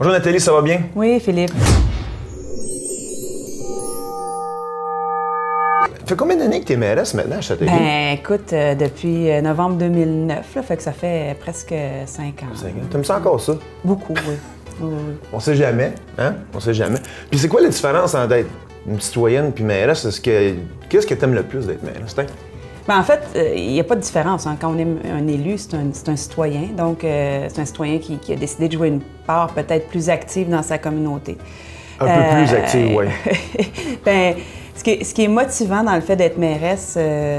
Bonjour Nathalie, ça va bien? Oui, Philippe. Ça fait combien d'années que tu es mairesse maintenant à Châteauguay? Ben, écoute, depuis novembre 2009, là, fait que ça fait presque 5 ans. 5 ans. T'aimes ça encore ça? Beaucoup, oui. Oui, oui. On sait jamais, hein? On sait jamais. Puis c'est quoi la différence entre être une citoyenne puis mairesse? Qu'est-ce que t'aimes le plus d'être mairesse? Ben, en fait, il n'y a pas de différence. Hein. Quand on est un élu, c'est un citoyen. Donc, c'est un citoyen qui a décidé de jouer une part peut-être plus active dans sa communauté. Un peu plus active, oui. Ben, ce qui est motivant dans le fait d'être mairesse,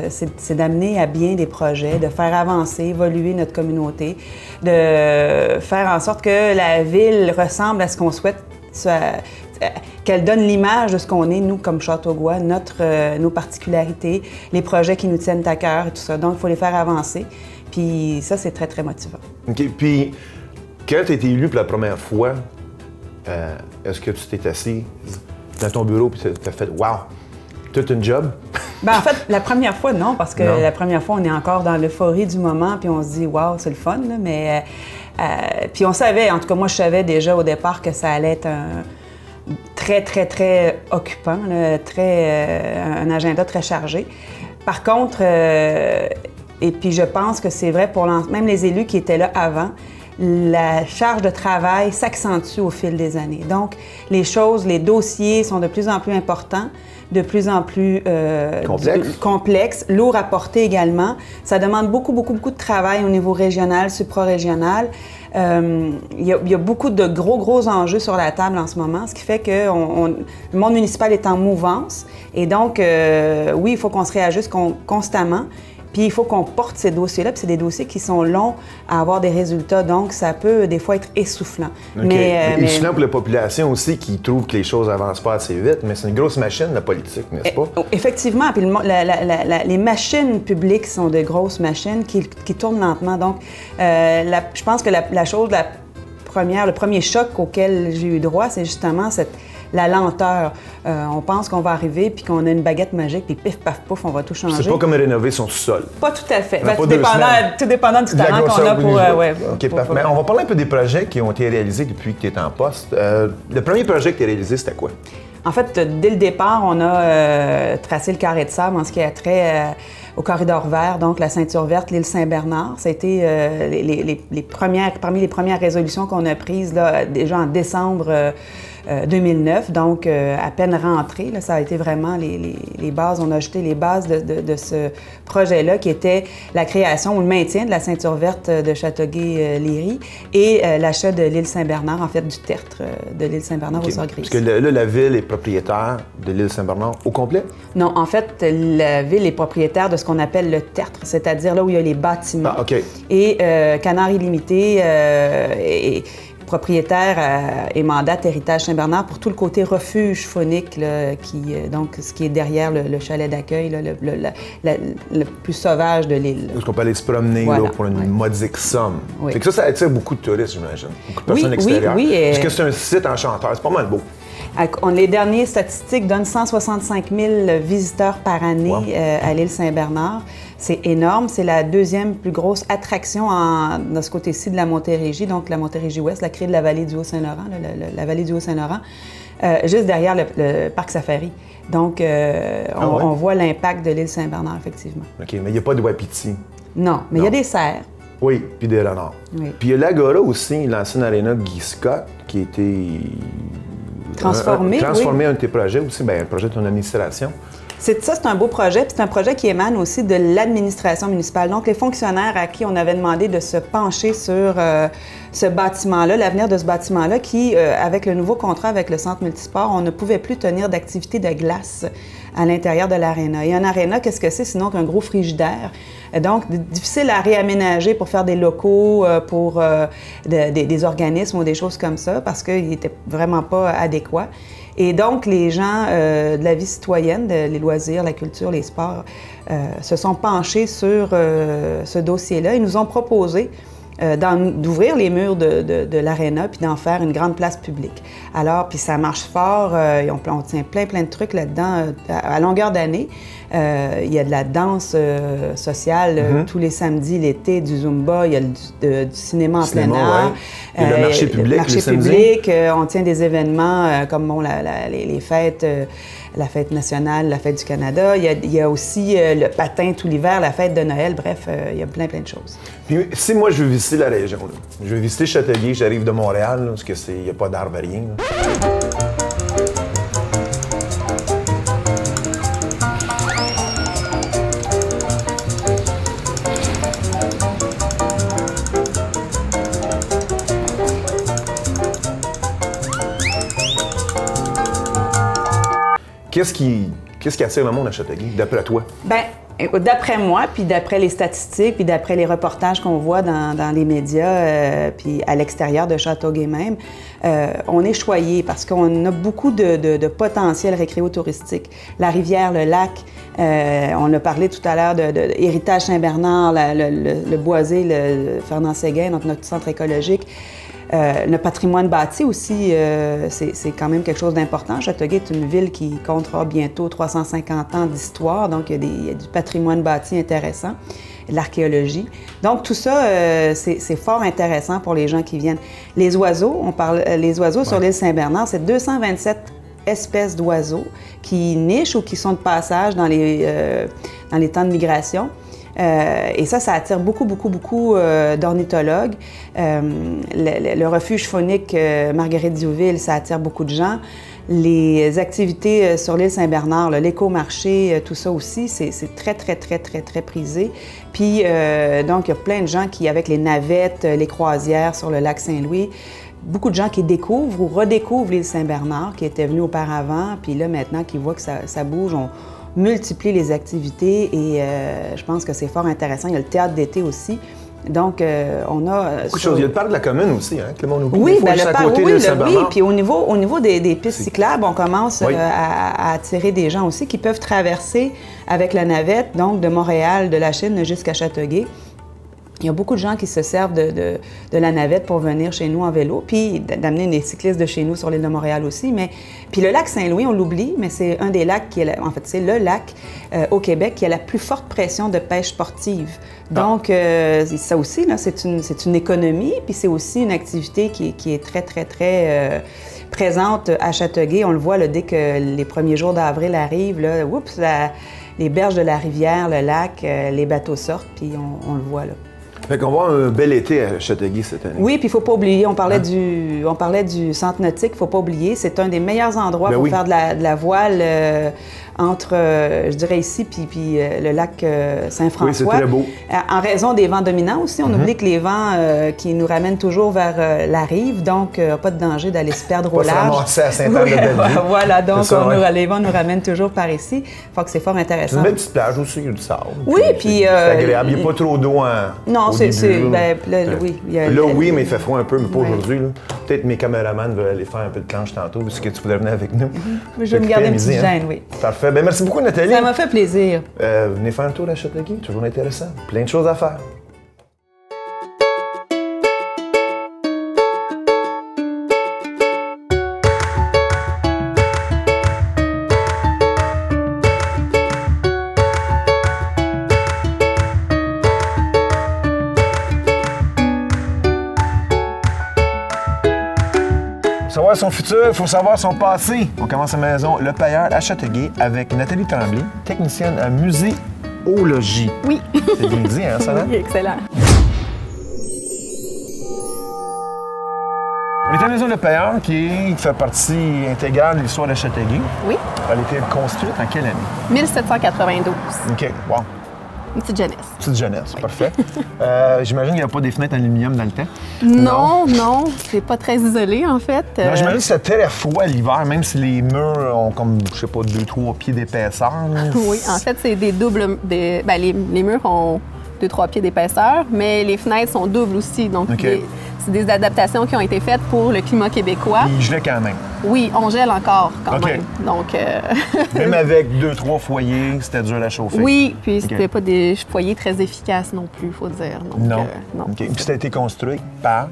c'est d'amener à bien des projets, de faire avancer, évoluer notre communauté, de faire en sorte que la ville ressemble à ce qu'on souhaite, qu'elle donne l'image de ce qu'on est, nous, comme Châteauguay, nos particularités, les projets qui nous tiennent à cœur et tout ça. Donc, il faut les faire avancer. Puis ça, c'est très, très motivant. OK. Puis, quand tu as été élu pour la première fois, est-ce que tu t'es assis dans ton bureau et tu as fait « Wow! Tout un job? » Ben, en fait, la première fois, non, parce que la première fois, on est encore dans l'euphorie du moment, puis on se dit « Wow, c'est le fun! » Mais puis on savait, en tout cas, moi, je savais déjà au départ que ça allait être très, très, très occupant, là, un agenda très chargé. Par contre, et puis je pense que c'est vrai pour même les élus qui étaient là avant, la charge de travail s'accentue au fil des années. Donc, les dossiers sont de plus en plus importants, de plus en plus complexes, lourds à porter également. Ça demande beaucoup de travail au niveau régional, supra-régional. Il y a beaucoup de gros enjeux sur la table en ce moment, ce qui fait que le monde municipal est en mouvance. Et donc, oui, il faut qu'on se réajuste constamment. Puis il faut qu'on porte ces dossiers-là, puis c'est des dossiers qui sont longs à avoir des résultats, donc ça peut des fois être essoufflant. Okay. Mais essoufflant pour la population aussi qui trouve que les choses avancent pas assez vite, mais c'est une grosse machine, la politique, n'est-ce pas? Effectivement, puis les machines publiques sont de grosses machines qui tournent lentement. Donc, je pense que le premier choc auquel j'ai eu droit, c'est justement la lenteur. On pense qu'on va arriver puis qu'on a une baguette magique puis pif, paf, pouf, on va tout changer. C'est pas comme rénover son sous-sol. Pas tout à fait. Tout dépendant du talent qu'on a pour... OK, parfait. Mais on va parler un peu des projets qui ont été réalisés depuis que tu es en poste. Le premier projet que tu as réalisé, c'était quoi? En fait, dès le départ, on a tracé le carré de sable en ce qui a trait au corridor vert, donc la ceinture verte, l'île Saint-Bernard. Ça a été parmi les premières résolutions qu'on a prises là, déjà en décembre 2009, donc à peine rentré. Là, ça a été vraiment les bases. On a ajouté les bases de ce projet-là qui était la création ou le maintien de la ceinture verte de Châteauguay-Léry et l'achat de l'île Saint-Bernard, en fait du tertre de l'île Saint-Bernard aux Sorgues-Grises. Parce que là, la ville est propriétaire de l'île Saint-Bernard au complet? Non, en fait, la ville est propriétaire de ce qu'on appelle le tertre, c'est-à-dire là où il y a les bâtiments. Ah, OK. Et Canard Illimité est propriétaire et mandate Héritage Saint-Bernard pour tout le côté refuge faunique, là, donc ce qui est derrière le chalet d'accueil, le plus sauvage de l'île. Est-ce qu'on peut aller se promener là, pour une modique somme? Oui. Fait que ça attire beaucoup de touristes, j'imagine. Beaucoup de personnes extérieures. Oui. Parce que c'est un site enchanteur, c'est pas mal beau. Les dernières statistiques donnent 165 000 visiteurs par année à l'île Saint-Bernard. C'est énorme. C'est la deuxième plus grosse attraction dans ce côté-ci de la Montérégie, donc la Montérégie-Ouest, la crée de la vallée du Haut-Saint-Laurent, la vallée du Haut-Saint-Laurent, juste derrière le parc Safari. Donc, on voit l'impact de l'île Saint-Bernard, effectivement. OK, mais il n'y a pas de wapiti. Non, mais il y a des cerfs. Oui, puis des renards. Oui. Puis il y a l'Agora aussi, l'ancienne aréna Guy Scott, qui a été... Transformé un de tes projets aussi, bien, un projet de ton administration. C'est un beau projet, puis c'est un projet qui émane aussi de l'administration municipale. Donc, les fonctionnaires à qui on avait demandé de se pencher sur ce bâtiment-là, l'avenir de ce bâtiment-là, qui, avec le nouveau contrat avec le Centre multisport, on ne pouvait plus tenir d'activité de glace à l'intérieur de l'aréna. Et un aréna, qu'est-ce que c'est sinon qu'un gros frigidaire? Donc, difficile à réaménager pour faire des locaux pour des organismes ou des choses comme ça, parce qu'il n'était vraiment pas adéquat. Et donc, les gens de la vie citoyenne, les loisirs, la culture, les sports, se sont penchés sur ce dossier-là. Ils nous ont proposé d'ouvrir les murs de l'aréna puis d'en faire une grande place publique. Alors, puis ça marche fort, on tient plein de trucs là-dedans à longueur d'année. Il y a de la danse sociale tous les samedis, l'été, du Zumba, il y a du cinéma en plein air. Ouais. Et le marché public, on tient des événements comme les fêtes, la fête nationale, la fête du Canada. Il y a aussi le patin tout l'hiver, la fête de Noël. Bref, il y a plein de choses. Puis si moi, je veux visiter la région, là, je veux visiter Châteauguay, j'arrive de Montréal, là, parce qu'il n'y a pas d'arbre à rien. Là. Qu'est-ce qui attire le monde à Châteauguay, d'après toi? Bien, d'après moi, puis d'après les statistiques, puis d'après les reportages qu'on voit dans les médias, puis à l'extérieur de Châteauguay même, on est choyé parce qu'on a beaucoup de potentiel récréo-touristique. La rivière, le lac, on a parlé tout à l'heure de Héritage Saint-Bernard, le Boisé, le Fernand-Séguin, notre centre écologique. Le patrimoine bâti aussi, c'est quand même quelque chose d'important. Châteauguay est une ville qui comptera bientôt 350 ans d'histoire, donc il y a du patrimoine bâti intéressant, de l'archéologie. Donc tout ça, c'est fort intéressant pour les gens qui viennent. Les oiseaux, les oiseaux sur l'île Saint-Bernard, c'est 227 espèces d'oiseaux qui nichent ou qui sont de passage dans les temps de migration. Et ça attire beaucoup d'ornithologues. Le refuge faunique Marguerite Diouville, ça attire beaucoup de gens. Les activités sur l'île Saint-Bernard, l'écomarché, tout ça aussi, c'est très prisé. Puis, donc, il y a plein de gens qui, avec les navettes, les croisières sur le lac Saint-Louis, beaucoup de gens qui découvrent ou redécouvrent l'île Saint-Bernard, qui étaient venus auparavant, puis là, maintenant, qui voient que ça bouge, on multiplie les activités et je pense que c'est fort intéressant. Il y a le théâtre d'été aussi. Donc, on a... Beaucoup de choses. Il y a le parc de la commune aussi, hein, que le monde oublie. Oui, bien, le parc, oui. Puis au niveau des pistes cyclables, on commence à attirer des gens aussi qui peuvent traverser avec la navette, donc de Montréal, de la Chine jusqu'à Châteauguay. Il y a beaucoup de gens qui se servent de la navette pour venir chez nous en vélo, puis d'amener des cyclistes de chez nous sur l'île de Montréal aussi. Puis le lac Saint-Louis, on l'oublie, mais c'est un des lacs en fait, c'est le lac au Québec qui a la plus forte pression de pêche sportive. Donc, ça aussi, là, c'est une économie, puis c'est aussi une activité qui est très présente à Châteauguay. On le voit là, dès que les premiers jours d'avril arrivent, là, les berges de la rivière, le lac, les bateaux sortent, puis on le voit là. Fait qu'on va avoir un bel été à Châteauguay cette année. Oui, puis il ne faut pas oublier, on parlait du centre nautique, il ne faut pas oublier, c'est un des meilleurs endroits pour faire de la voile entre, je dirais ici, puis le lac Saint-François. Oui, c'est très beau. En raison des vents dominants aussi, on oublie que les vents qui nous ramènent toujours vers la rive, donc pas de danger d'aller se perdre au large. Pas se ramasser à Sainte-Anne-de-Bellevue. Voilà, donc les vents nous ramènent toujours par ici. Faut que c'est fort intéressant. C'est une belle petite plage aussi, il y a du sable. Oui, puis... c'est agréable, il n'y a pas trop d'eau non, c'est... oui. Oui, mais il fait froid un peu, mais pas aujourd'hui. Peut-être mes caméramans veulent aller faire un peu de planche tantôt, parce que tu voudrais venir avec nous. Je vais me garder une petite gêne, oui. Parfait. Ben, merci beaucoup, Nathalie. Ça m'a fait plaisir. Venez faire un tour à Châteauguay, toujours intéressant. Plein de choses à faire. Pour savoir son futur, il faut savoir son passé. On commence à la maison Le Payeur à Châteauguay avec Nathalie Tremblay, technicienne à muséologie. Oui. C'est bien dit, hein, ça? Oui, excellent. On est à la maison Le Payeur qui fait partie intégrale de l'histoire de Châteauguay. Oui. Elle a été construite en quelle année? 1792. OK, wow. Une petite jeunesse. Petite jeunesse, parfait. J'imagine qu'il n'y a pas des fenêtres en aluminium dans le temps? Non, c'est pas très isolé, en fait. Non, j'imagine que c'est très froid l'hiver, même si les murs ont comme, je sais pas, 2-3 pieds d'épaisseur. Oui, en fait, c'est des doubles... les murs ont 2-3 pieds d'épaisseur, mais les fenêtres sont doubles aussi. Donc, c'est des adaptations qui ont été faites pour le climat québécois. Il gelait quand même. Oui, on gèle encore quand OK. même. Donc, Même avec 2-3 foyers, c'était dur à chauffer. oui, puis c'était OK. pas des foyers très efficaces non plus, il faut dire. Donc, Non. non. OK. Puis ça a été construit par...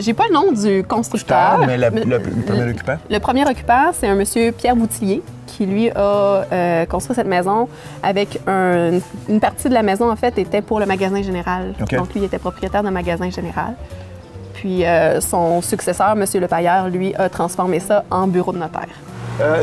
J'ai pas le nom du constructeur. mais le premier occupant? Le premier occupant, c'est un monsieur Pierre Boutillier qui, lui, a construit cette maison avec une partie de la maison, en fait, était pour le magasin général. OK. Donc, lui, il était propriétaire d'un magasin général. Puis, son successeur, monsieur Lepailleur, lui, a transformé ça en bureau de notaire.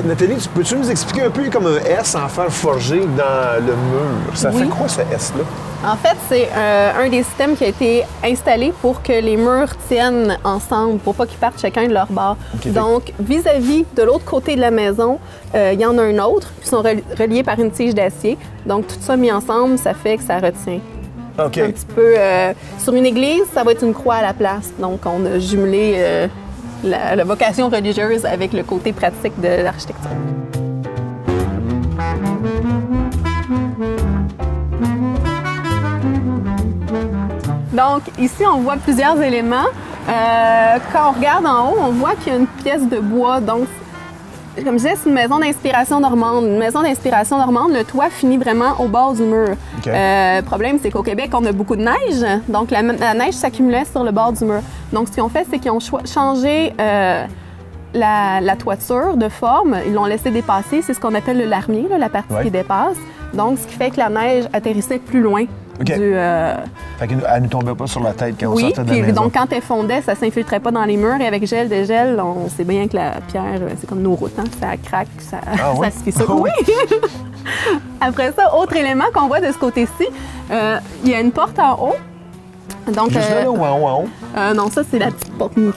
Nathalie, peux-tu nous expliquer un peu comme un S en fer forgé dans le mur? Ça Oui. fait quoi, ce S-là? En fait, c'est un des systèmes qui a été installé pour que les murs tiennent ensemble, pour pas qu'ils partent chacun de leur bord. OK. Donc, vis-à-vis de l'autre côté de la maison, il y en a un autre, puis ils sont reliés par une tige d'acier. Donc, tout ça mis ensemble, ça fait que ça retient. OK. Un petit peu... sur une église, ça va être une croix à la place. Donc, on a jumelé la vocation religieuse avec le côté pratique de l'architecture. Donc, ici, on voit plusieurs éléments. Quand on regarde en haut, on voit qu'il y a une pièce de bois. Donc, comme je disais, c'est une maison d'inspiration normande. Une maison d'inspiration normande, le toit finit vraiment au bord du mur. OK. Le problème, c'est qu'au Québec, on a beaucoup de neige. Donc, la neige s'accumulait sur le bord du mur. Donc, ce qu'ils ont fait, c'est qu'ils ont changé la toiture de forme. Ils l'ont laissé dépasser. C'est ce qu'on appelle le larmier, là, la partie Ouais. qui dépasse. Donc, ce qui fait que la neige atterrissait plus loin OK. Fait qu'elle ne tombait pas sur la tête quand on oui, sortait de la puis maison. donc quand elle fondait, ça s'infiltrait pas dans les murs. Et avec gel, dégel, on sait bien que la pierre, c'est comme nos routes, hein? Ça craque, ça, Ah oui? ça se fisse. Ah oui? Oui! Après ça, autre élément qu'on voit de ce côté-ci, il y a une porte en haut. Donc, Juste là, ou en haut, en haut? non, ça, c'est la petite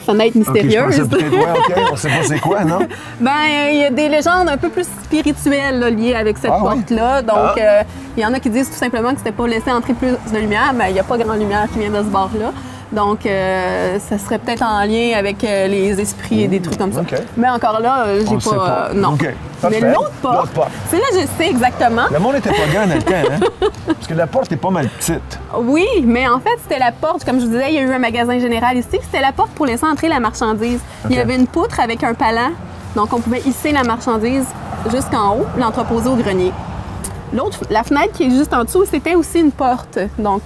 fenêtre OK, je mystérieuse. pensais peut-être, ouais, OK, on sait pas c'est quoi, non? Ben, il y a des légendes un peu plus spirituelles là, liées avec cette Ah oui? porte-là. Donc, Ah. il y en a qui disent tout simplement que c'était pour laisser entrer plus de lumière, mais il n'y a pas grande lumière qui vient de ce bord-là. Donc, ça serait peut-être en lien avec les esprits et des trucs comme ça. OK. Mais encore là, On j'ai le sait pas. non. OK, Mais parfait. l'autre porte, c'est là que je sais exactement. Le monde était pas grand dans le temps, hein? Parce que la porte est pas mal petite. Oui, mais en fait, c'était la porte. Comme je vous disais, il y a eu un magasin général ici. C'était la porte pour laisser entrer la marchandise. Il y OK. avait une poutre avec un palan. Donc, on pouvait hisser la marchandise jusqu'en haut, l'entreposer au grenier. L'autre, la fenêtre qui est juste en dessous, c'était aussi une porte. Donc,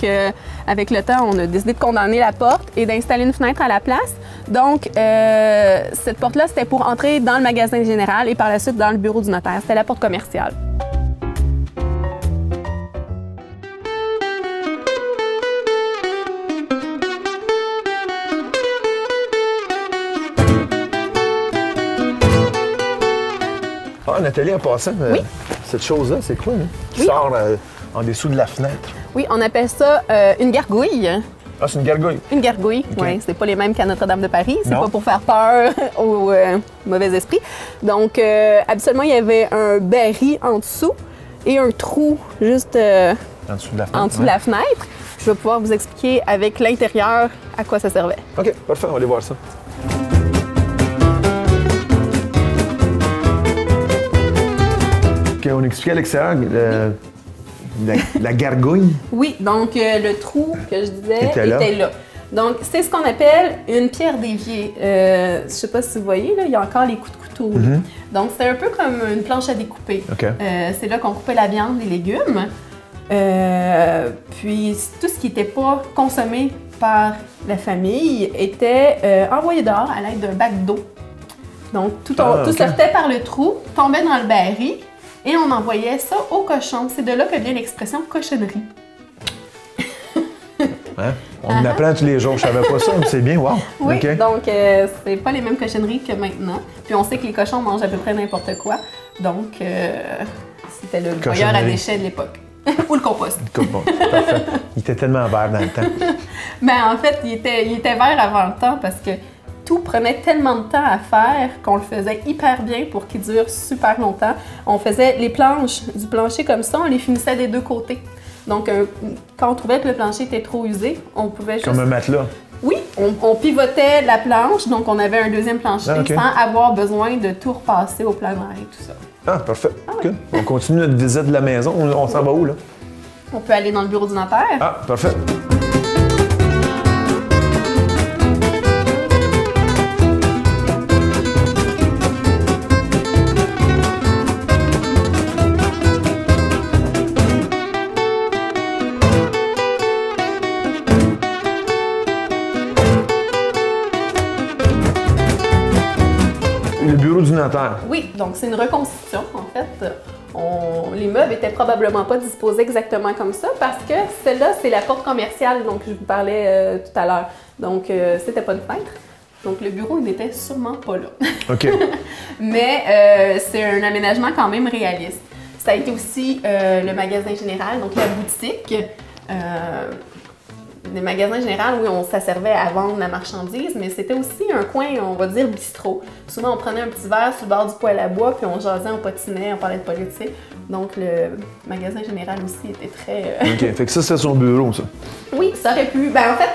avec le temps, on a décidé de condamner la porte et d'installer une fenêtre à la place. Donc, cette porte-là, c'était pour entrer dans le magasin général et par la suite dans le bureau du notaire. C'était la porte commerciale. Ah, Nathalie, en passant, cette chose-là, c'est quoi, hein? Qui Oui. sort en dessous de la fenêtre? Oui, on appelle ça une gargouille. Ah, c'est une gargouille. Une gargouille, OK. oui. C'est pas les mêmes qu'à Notre-Dame de Paris. C'est Non. pas pour faire peur aux mauvais esprits. Donc, habituellement, il y avait un baril en dessous et un trou juste En dessous de la fenêtre. en dessous de la fenêtre. Je vais pouvoir vous expliquer avec l'intérieur à quoi ça servait. OK, parfait, on va aller voir ça. OK, on expliquait à l'extérieur la gargouille. Oui, donc le trou que je disais Était là. Donc, c'est ce qu'on appelle une pierre d'évier. Je sais pas si vous voyez, là, il y a encore les coups de couteau. là. Donc, c'est un peu comme une planche à découper. OK. C'est là qu'on coupait la viande, les légumes. Puis, tout ce qui n'était pas consommé par la famille était envoyé dehors à l'aide d'un bac d'eau. Donc, tout OK. sortait par le trou, tombait dans le baril et on envoyait ça au cochon. C'est de là que vient l'expression cochonnerie. Hein? On en apprend tous les jours. Je savais pas ça, mais c'est bien, wow. Oui, OK. donc c'est pas les mêmes cochonneries que maintenant. Puis on sait que les cochons mangent à peu près n'importe quoi. Donc, c'était le broyeur à Cochonnerie. déchets de l'époque. Ou le compost. Bon, parfait. Il était tellement vert dans le temps. Ben, en fait, il était vert avant le temps parce que tout prenait tellement de temps à faire qu'on le faisait hyper bien pour qu'il dure super longtemps. On faisait les planches du plancher comme ça, on les finissait des deux côtés. Donc, quand on trouvait que le plancher était trop usé, on pouvait juste... Comme un matelas. Oui, on pivotait la planche, donc on avait un deuxième plancher Ah, OK. sans avoir besoin de tout repasser au plein air et tout ça. Ah, parfait. OK. On continue notre visite de la maison. On s'en va où, là? On peut aller dans le bureau du notaire. Ah, parfait. le bureau du notaire. Oui, donc c'est une reconstitution, en fait. Les meubles étaient probablement pas disposés exactement comme ça parce que celle-là, c'est la porte commerciale dont je vous parlais tout à l'heure. Donc, c'était pas une fenêtre. Donc, le bureau, il n'était sûrement pas là. OK. Mais c'est un aménagement quand même réaliste. Ça a été aussi le magasin général, donc la boutique. Le magasin général, oui, ça servait à vendre la marchandise, mais c'était aussi un coin, on va dire, bistrot. Souvent, on prenait un petit verre sur le bord du poêle à bois, puis on jasait, on patinait, on parlait de politique. Donc, le magasin général aussi était très... OK, fait que ça, c'est son bureau, ça. Oui, ça aurait pu. Ben, en fait,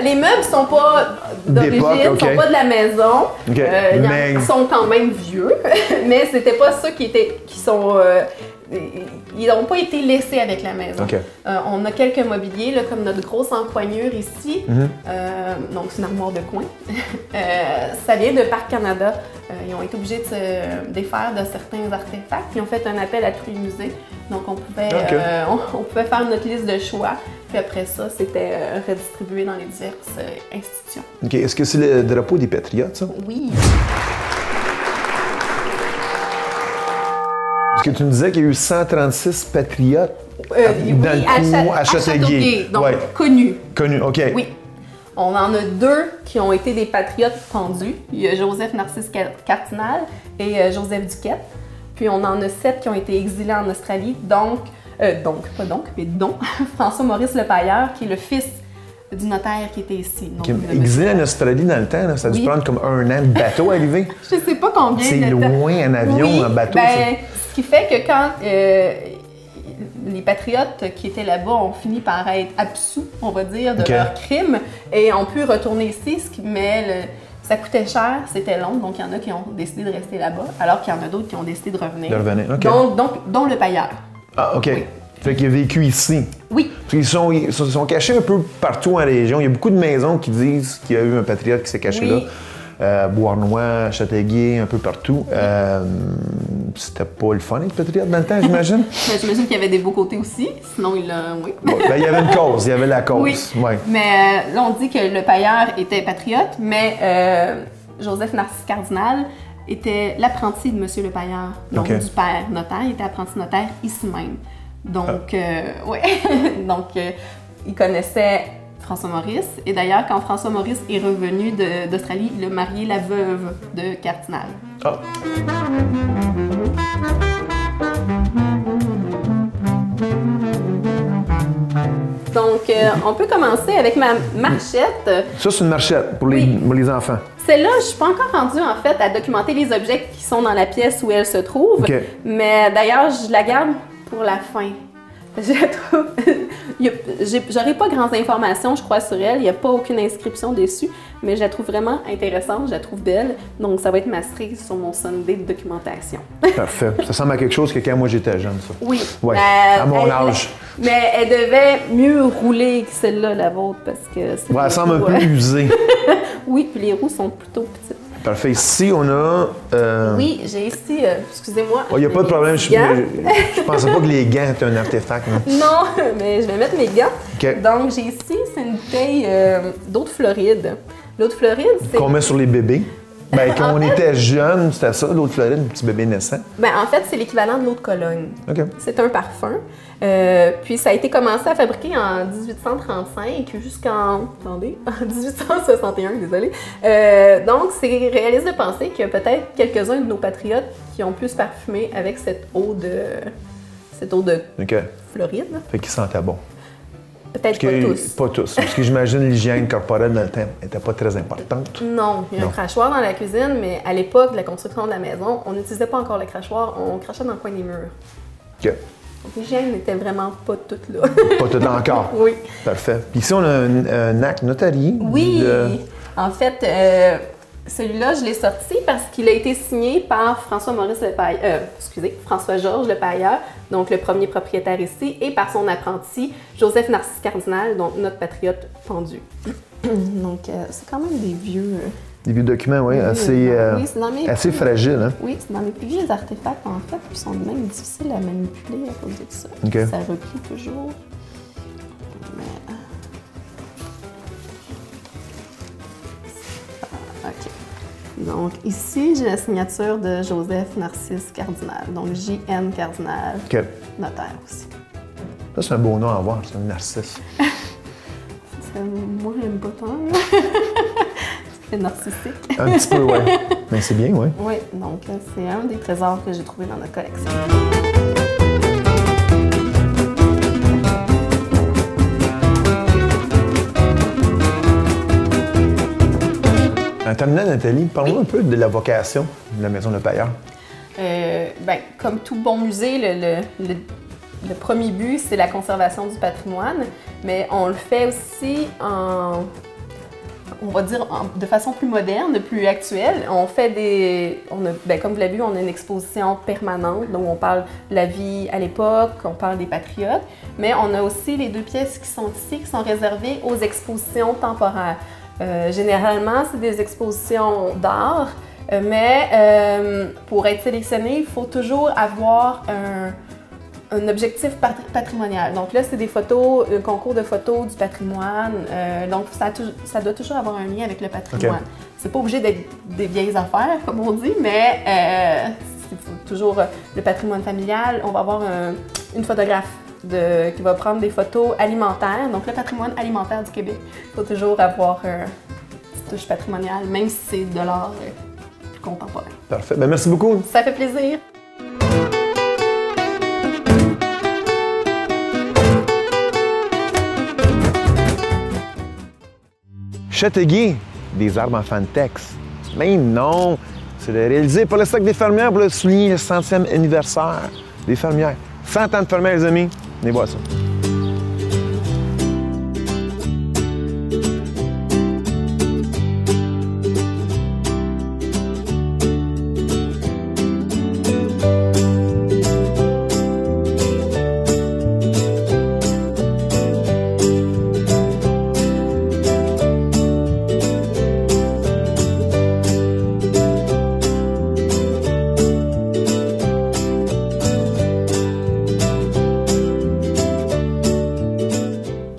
les meubles sont pas d'origine, okay. sont pas de la maison. Okay. Ils sont quand même vieux, mais c'était pas ceux qui sont... ils n'ont pas été laissés avec la maison. Okay. On a quelques mobiliers, là, comme notre grosse empoignure ici. Donc, c'est une armoire de coin. Ça vient de Parc Canada. Ils ont été obligés de se défaire de certains artefacts. Ils ont fait un appel à tous les musées. Donc, on pouvait faire notre liste de choix. Puis après ça, c'était redistribué dans les diverses institutions. OK. Est-ce que c'est le drapeau des Patriotes, ça? Oui. Parce que tu me disais qu'il y a eu 136 patriotes oui, à Châteauguay. Donc, ouais. Connus. Connus, OK. Oui. On en a 2 qui ont été des patriotes pendus. Il y a Joseph Narcisse Cardinal et Joseph Duquette. Puis on en a 7 qui ont été exilés en Australie, dont François-Maurice Lepailleur, qui est le fils du notaire qui était ici. Okay. Exilé en Australie dans le temps, là, ça a dû prendre comme 1 an de bateau à arriver. Je sais pas combien de temps. C'est loin en avion, en bateau. Ce qui fait que quand les patriotes qui étaient là-bas ont fini par être absous, on va dire, de leurs crimes et ont pu retourner ici, ça coûtait cher, c'était long, donc il y en a qui ont décidé de rester là-bas, alors qu'il y en a d'autres qui ont décidé de revenir. Okay. Dont le Pailleur. Ah, OK. Oui. Fait qu'il a vécu ici. Oui. Ils sont cachés un peu partout en région. Il y a beaucoup de maisons qui disent qu'il y a eu un patriote qui s'est caché là. Beauharnois, Châteauguay, un peu partout. C'était pas le fun être patriote dans le temps, j'imagine? J'imagine qu'il y avait des beaux côtés aussi, sinon il a... Oui. Bon, il y avait une cause, il y avait la cause. Oui. Ouais. Mais là, on dit que le Pailleur était patriote, mais Joseph Narcisse Cardinal était l'apprenti de M. Le Pailleur, donc du père notaire. Il était apprenti notaire ici même. Donc, donc il connaissait François-Maurice. Et d'ailleurs, quand François-Maurice est revenu d'Australie, il a marié la veuve de Cardinal. Oh. Donc, on peut commencer avec ma marchette. Ça, c'est une marchette pour les enfants. Celle-là, je ne suis pas encore rendue, en fait, à documenter les objets qui sont dans la pièce où elle se trouve. Okay. Mais d'ailleurs, je la garde pour la fin. Je la trouve... J'aurais pas grandes informations, je crois, sur elle. Il n'y a pas aucune inscription dessus, mais je la trouve vraiment intéressante, je la trouve belle. Donc, ça va être ma cerise sur mon Sunday de documentation. Parfait. Ça ressemble à quelque chose que quand moi j'étais jeune, ça. Oui. Ouais, à mon âge. Mais elle devait mieux rouler que celle-là, la vôtre, parce que... Elle semble un peu usée. Oui, puis les roues sont plutôt petites. Parfait. Ici, on a... Oui, j'ai ici, excusez-moi. Il n'y a pas de problème. Je pensais pas que les gants étaient un artefact. Non, mais je vais mettre mes gants. Okay. Donc, j'ai ici, c'est une bouteille d'eau de Floride. L'eau de Floride, c'est... Qu'on met sur les bébés. Bien, quand on était jeunes, c'était ça, l'eau de Floride, un petit bébé naissant. Bien, en fait, c'est l'équivalent de l'eau de Cologne. OK. C'est un parfum. Puis, ça a été commencé à fabriquer en 1835 jusqu'en... Attendez, en 1861, désolé. Donc, c'est réaliste de penser qu'il y a peut-être quelques-uns de nos patriotes qui ont pu se parfumer avec cette eau de Floride. Fait qu'ils sentaient bon. Peut-être pas tous. Pas tous. Parce que j'imagine l'hygiène corporelle dans le temps n'était pas très importante. Non, il y a un crachoir dans la cuisine, mais à l'époque de la construction de la maison, on n'utilisait pas encore le crachoir, on crachait dans le coin des murs. OK. Donc l'hygiène n'était vraiment pas toute là. Pas toute là encore? Oui. Parfait. Puis ici, on a un acte notarié. Oui. En fait, celui-là, je l'ai sorti parce qu'il a été signé par François-Georges Lepailleur, donc le premier propriétaire ici, et par son apprenti, Joseph Narcisse Cardinal, donc notre patriote pendu. Donc, c'est quand même des vieux... Des vieux documents, oui, assez fragiles. Hein? Oui, c'est dans les plus vieux artefacts, en fait, puis ils sont même difficiles à manipuler à cause de ça. Okay. Ça replie toujours. Mais... OK. Donc ici, j'ai la signature de Joseph Narcisse Cardinal, donc J.N. Cardinal, OK. notaire aussi. Ça, c'est un beau nom à avoir, c'est un narcisse. Moi, j'aime pas tant. Ça fait narcissique. Un petit peu, oui. Mais c'est bien, oui. Oui, donc c'est un des trésors que j'ai trouvé dans notre collection. En terminant, Nathalie, parlons un peu de la vocation de la Maison Le Pailleur. Comme tout bon musée, le premier but, c'est la conservation du patrimoine, mais on le fait aussi on va dire, de façon plus moderne, plus actuelle. On fait comme vous l'avez vu, on a une exposition permanente, donc on parle de la vie à l'époque, on parle des patriotes, mais on a aussi les 2 pièces qui sont ici, qui sont réservées aux expositions temporaires. Généralement, c'est des expositions d'art, mais pour être sélectionné, il faut toujours avoir un objectif patrimonial. Donc là, c'est des photos, un concours de photos du patrimoine. Donc, ça doit toujours avoir un lien avec le patrimoine. Okay. C'est pas obligé d'être des vieilles affaires, comme on dit, mais c'est toujours le patrimoine familial. On va avoir une photographe qui va prendre des photos alimentaires. Donc, le patrimoine alimentaire du Québec. Il faut toujours avoir une petite touche patrimoniale, même si c'est de l'art plus contemporain. Parfait. Bien, merci beaucoup. Ça fait plaisir. Châteauguay, des armes en Fantex. Mais non! C'est réalisé par le Stock des fermières pour souligner le 100e anniversaire des fermières. 100 ans de fermières, les amis. Venez voir ça.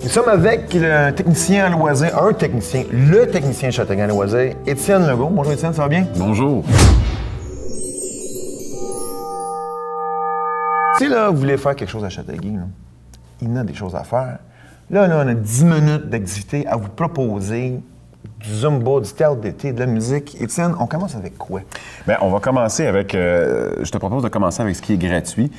Nous sommes avec le technicien à loisir, le technicien Châteauguay à loisir, Étienne Legault. Bonjour Étienne, ça va bien? Bonjour. Si là, vous voulez faire quelque chose à Châteauguay, là, il y en a des choses à faire. Là, on a 10 minutes d'activité à vous proposer, du zumba, du théâtre d'été, de la musique. Étienne, on commence avec quoi? Bien, on va commencer avec... je te propose de commencer avec ce qui est gratuit.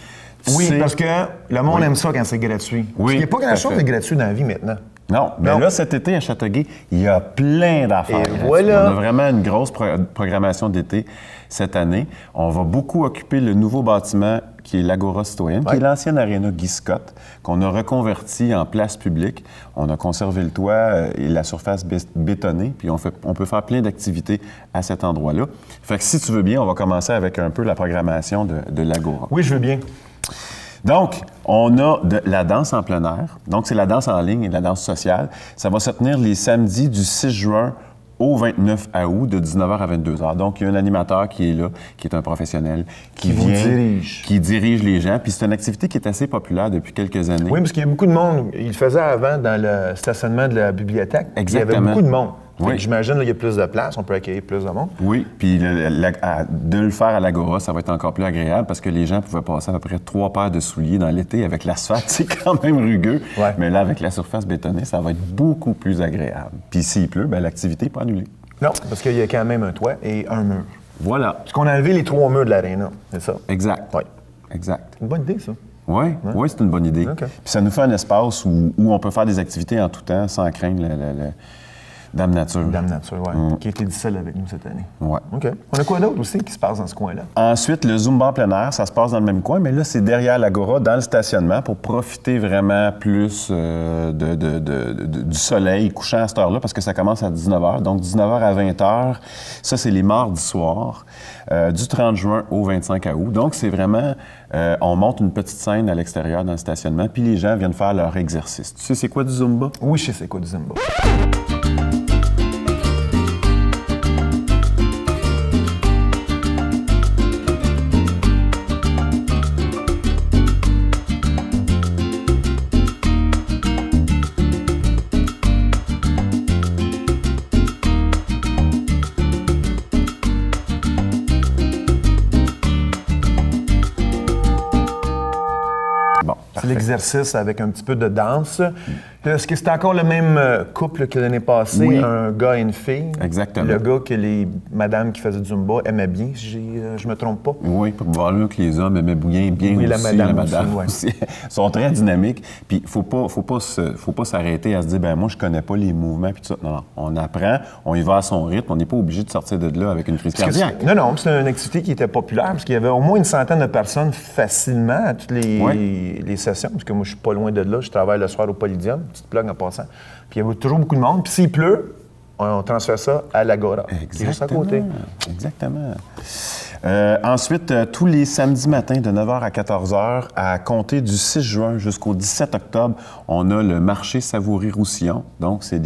Oui, parce que le monde aime ça quand c'est gratuit. Oui, il n'y a pas grand-chose de gratuit dans la vie maintenant. Non, mais là, cet été, à Châteauguay, il y a plein d'affaires. Et voilà. On a vraiment une grosse programmation d'été cette année. On va beaucoup occuper le nouveau bâtiment qui est l'Agora citoyenne, qui est l'ancienne aréna Guy Scott, qu'on a reconverti en place publique. On a conservé le toit et la surface bétonnée, puis on peut faire plein d'activités à cet endroit-là. Fait que si tu veux bien, on va commencer avec un peu la programmation de l'Agora. Oui, je veux bien. Donc, on a de la danse en plein air. Donc, c'est la danse en ligne et la danse sociale. Ça va se tenir les samedis du 6 juin au 29 août, de 19h à 22h. Donc, il y a un animateur qui est là, qui est un professionnel, qui dirige les gens. Puis c'est une activité qui est assez populaire depuis quelques années. Oui, parce qu'il y a beaucoup de monde. Il le faisait avant dans le stationnement de la bibliothèque. Exactement. Il y avait beaucoup de monde. Oui. J'imagine qu'il y a plus de place, on peut accueillir plus de monde. Oui, puis de le faire à l'Agora, ça va être encore plus agréable parce que les gens pouvaient passer à peu près 3 paires de souliers dans l'été avec l'asphalte, c'est quand même rugueux. Ouais. Mais là, avec la surface bétonnée, ça va être beaucoup plus agréable. Puis s'il pleut, bien, l'activité n'est pas annulée. Non, parce qu'il y a quand même un toit et un mur. Voilà. Parce qu'on a enlevé les 3 murs de l'aréna, c'est ça? Exact. Oui. Exact. C'est une bonne idée, ça. Oui, ouais. Oui, c'est une bonne idée. Okay. Puis ça nous fait un espace où on peut faire des activités en tout temps sans craindre Dame Nature. Dame Nature, oui. Qui a été seul avec nous cette année. Oui. OK. On a quoi d'autre aussi qui se passe dans ce coin-là? Ensuite, le Zumba en plein air, ça se passe dans le même coin, mais là, c'est derrière l'Agora, dans le stationnement, pour profiter vraiment plus du soleil couchant à cette heure-là, parce que ça commence à 19h. Donc, 19h à 20h, ça, c'est les mardis soirs, du 30 juin au 25 août. Donc, c'est vraiment... on monte une petite scène à l'extérieur dans le stationnement, puis les gens viennent faire leur exercice. Tu sais c'est quoi du Zumba? Oui, je sais c'est quoi du Zumba. exercices avec un petit peu de danse. Est-ce que c'était encore le même couple que l'année passée, Oui. un gars et une fille? Exactement. Le gars que les madames qui faisaient du Zumba aimaient bien, si je me trompe pas. Oui, pour voir là que les hommes aimaient bien Oui, aussi, la madame aussi, aussi. Ils sont très dynamiques. Puis il faut pas s'arrêter à se dire, ben moi, je connais pas les mouvements, puis tout ça. Non, non. On apprend, on y va à son rythme. On n'est pas obligé de sortir de là avec une crise cardiaque. Non, c'est une activité qui était populaire, parce qu'il y avait au moins une centaine de personnes facilement à toutes les sessions, parce que moi, je suis pas loin de là. Je travaille le soir au Polydium, petite plug en passant. Puis il y avait toujours beaucoup de monde. Puis s'il pleut, on transfère ça à l'Agora, qui est juste à côté. Exactement. Ensuite, tous les samedis matins de 9h à 14h, à compter du 6 juin jusqu'au 17 octobre, on a le marché Savoury-Roussillon. Donc, c'est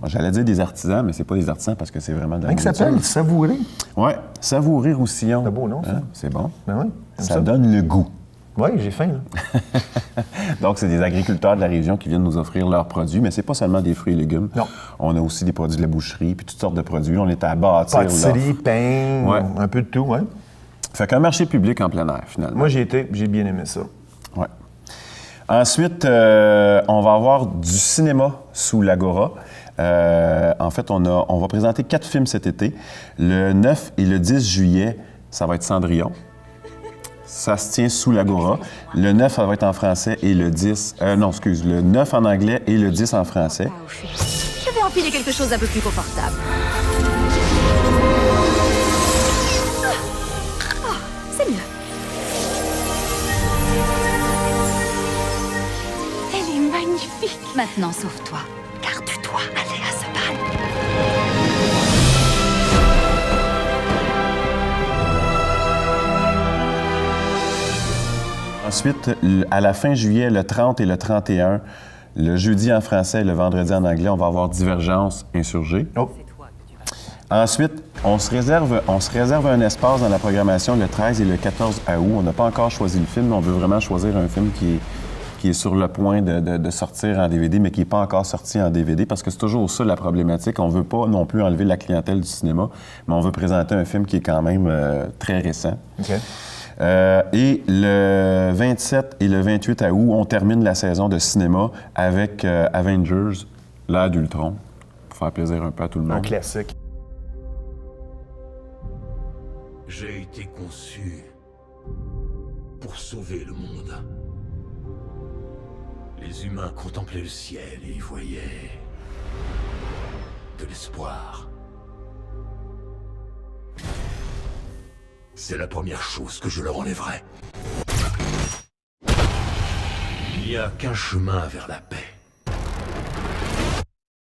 j'allais dire des artisans, mais c'est pas des artisans parce que c'est vraiment de la Comment il s'appelle? Savoury? Oui, Savoury-Roussillon. C'est beau, non, ça? Hein? C'est bon. Ben oui, Ça donne le goût. Oui, j'ai faim, là. Donc, c'est des agriculteurs de la région qui viennent nous offrir leurs produits, mais c'est pas seulement des fruits et légumes. Non. On a aussi des produits de la boucherie, puis toutes sortes de produits. On est à bâtir Pâtisserie, pain, Ouais. un peu de tout, oui. Fait qu'un marché public en plein air, finalement. Moi, j'ai bien aimé ça. Ouais. Ensuite, on va avoir du cinéma sous l'Agora. En fait, on va présenter 4 films cet été. Le 9 et le 10 juillet, ça va être Cendrillon. Ça se tient sous l'Agora. Le 9, ça va être en français et le 10... le 9 en anglais et le 10 en français. Je vais empiler quelque chose d'un peu plus confortable. Oh, c'est mieux. Elle est magnifique. Maintenant, sauve-toi. Car tu dois aller à ce bal. Ensuite, à la fin juillet, le 30 et le 31, le jeudi en français et le vendredi en anglais, on va avoir Divergence insurgée. Oh. Ensuite, on se réserve un espace dans la programmation le 13 et le 14 août. On n'a pas encore choisi le film, mais on veut vraiment choisir un film qui est sur le point de sortir en DVD, mais qui n'est pas encore sorti en DVD, parce que c'est toujours ça la problématique. On ne veut pas non plus enlever la clientèle du cinéma, mais on veut présenter un film qui est quand même très récent. OK. Et le 27 et le 28 août, on termine la saison de cinéma avec Avengers, l'ère d'Ultron, pour faire plaisir un peu à tout le monde. Un classique. J'ai été conçu pour sauver le monde. Les humains contemplaient le ciel et y voyaient de l'espoir. C'est la première chose que je leur enlèverai. Il n'y a qu'un chemin vers la paix.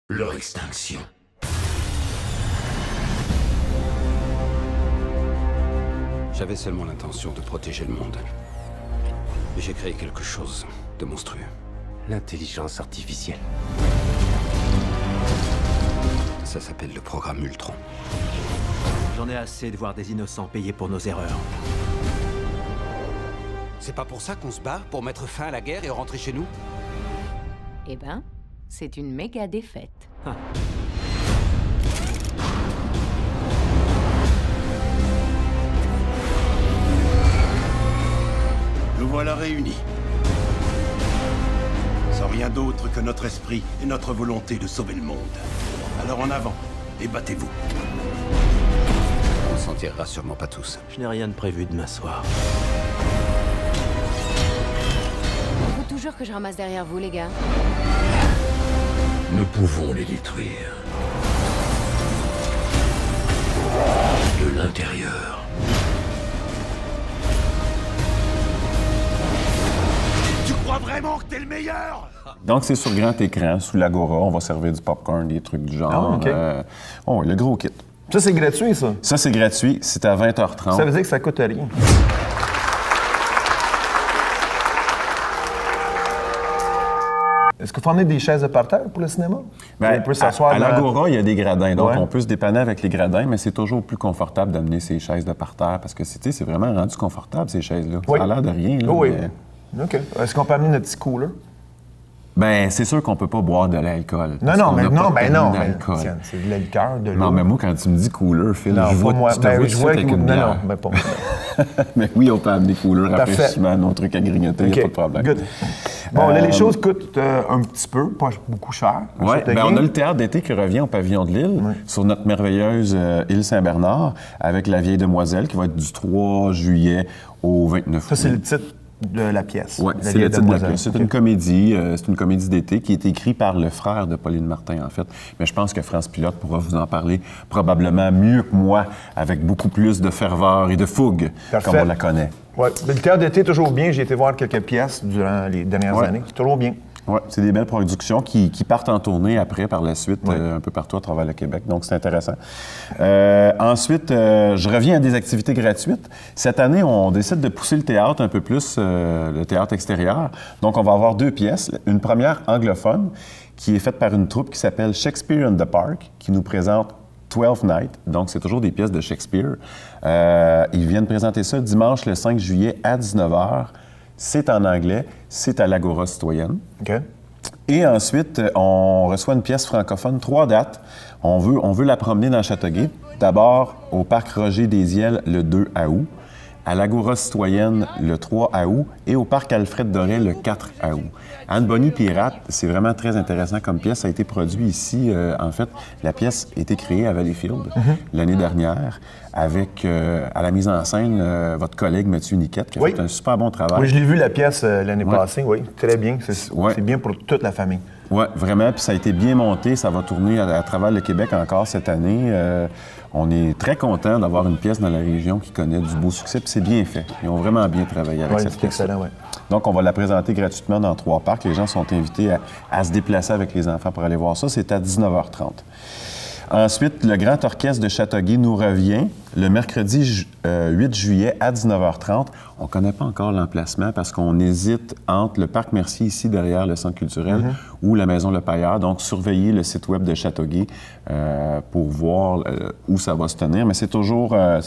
Leur extinction. J'avais seulement l'intention de protéger le monde. Mais j'ai créé quelque chose de monstrueux. L'intelligence artificielle. Ça s'appelle le programme Ultron. J'en ai assez de voir des innocents payer pour nos erreurs. C'est pas pour ça qu'on se bat? Pour mettre fin à la guerre et rentrer chez nous? Eh ben, c'est une méga défaite. Nous voilà réunis. Sans rien d'autre que notre esprit et notre volonté de sauver le monde. Alors en avant, et battez-vous. On s'en tirera sûrement pas tous. Je n'ai rien de prévu de m'asseoir. Faut toujours que je ramasse derrière vous, les gars. Nous pouvons les détruire. De l'intérieur. Tu crois vraiment que t'es le meilleur? Donc, c'est sur grand écran, sous l'Agora. On va servir du popcorn, des trucs du genre. Ah, OK. Oh, le gros kit. Ça, c'est gratuit, ça? Ça, c'est gratuit. C'est à 20h30. Ça veut dire que ça coûte rien. Est-ce qu'il faut emmener des chaises de parterre pour le cinéma? Ben, on peut s'asseoir à dans... l'Agora, il y a des gradins. Donc, Ouais. on peut se dépanner avec les gradins, mais c'est toujours plus confortable d'amener ces chaises de parterre parce que c'est vraiment rendu confortable, ces chaises-là. Oui. Ça a l'air de rien. Là, Oui. mais- OK. Est-ce qu'on peut amener notre petit cooler? Ben, c'est sûr qu'on peut pas boire de l'alcool. Non, mais d'alcool. C'est de la liqueur, de l'eau. Non, mais moi, quand tu me dis cooler, Phil, non, je vois moi. tu te vois tout de suite avec une bière. Non, ben pas moi. Mais oui, on peut amener cooler, rafraîchissement, nos trucs à grignoter, il n'y a pas de problème. Good. Bon, là, les choses coûtent un petit peu, pas beaucoup cher. Oui, ben on a le théâtre d'été qui revient au pavillon de l'île, sur notre merveilleuse île Saint-Bernard, avec La Vieille Demoiselle, qui va être du 3 juillet au 29 août. Ça, c'est le titre de la pièce. Oui, c'est le titre de la pièce. C'est une comédie, d'été qui est écrite par le frère de Pauline Martin, en fait. Mais je pense que France Pilote pourra vous en parler probablement mieux que moi, avec beaucoup plus de ferveur et de fougue, comme on la connaît. Oui, le théâtre d'été est toujours bien. J'ai été voir quelques pièces durant les dernières années. C'est toujours bien. Oui, c'est des belles productions qui partent en tournée après, par la suite, un peu partout à travers le Québec. Donc, c'est intéressant. Ensuite, je reviens à des activités gratuites. Cette année, on décide de pousser le théâtre un peu plus, le théâtre extérieur. Donc, on va avoir 2 pièces. Une première anglophone qui est faite par une troupe qui s'appelle Shakespeare in the Park, qui nous présente 12 Nights. Donc, c'est toujours des pièces de Shakespeare. Ils viennent présenter ça dimanche le 5 juillet à 19h. C'est en anglais, c'est à l'Agora citoyenne. OK. Et ensuite, on reçoit une pièce francophone, 3 dates. On veut la promener dans Châteauguay. D'abord, au Parc Roger-des-Iels, le 2 août, à l'Agora citoyenne, le 3 août, et au Parc Alfred Doré, le 4 août. Anne Bonny Pirate, c'est vraiment très intéressant comme pièce. Ça a été produit ici. En fait, la pièce a été créée à Valleyfield l'année dernière, avec, à la mise en scène, votre collègue Mathieu Niquette, qui a fait un super bon travail. Oui, je l'ai vu, la pièce, l'année passée. Oui, très bien. C'est bien pour toute la famille. Oui, vraiment. Puis ça a été bien monté. Ça va tourner à travers le Québec encore cette année. On est très content d'avoir une pièce dans la région qui connaît du beau succès. Puis c'est bien fait. Ils ont vraiment bien travaillé avec cette pièce. Excellent, oui. Donc, on va la présenter gratuitement dans 3 parcs. Les gens sont invités à se déplacer avec les enfants pour aller voir ça. C'est à 19h30. Ensuite, le Grand Orchestre de Châteauguay nous revient le mercredi 8 juillet à 19h30. On ne connaît pas encore l'emplacement parce qu'on hésite entre le Parc Mercier, ici, derrière le Centre culturel, ou la Maison Le Pailleur. Donc, surveillez le site web de Châteauguay pour voir où ça va se tenir. Mais c'est toujours un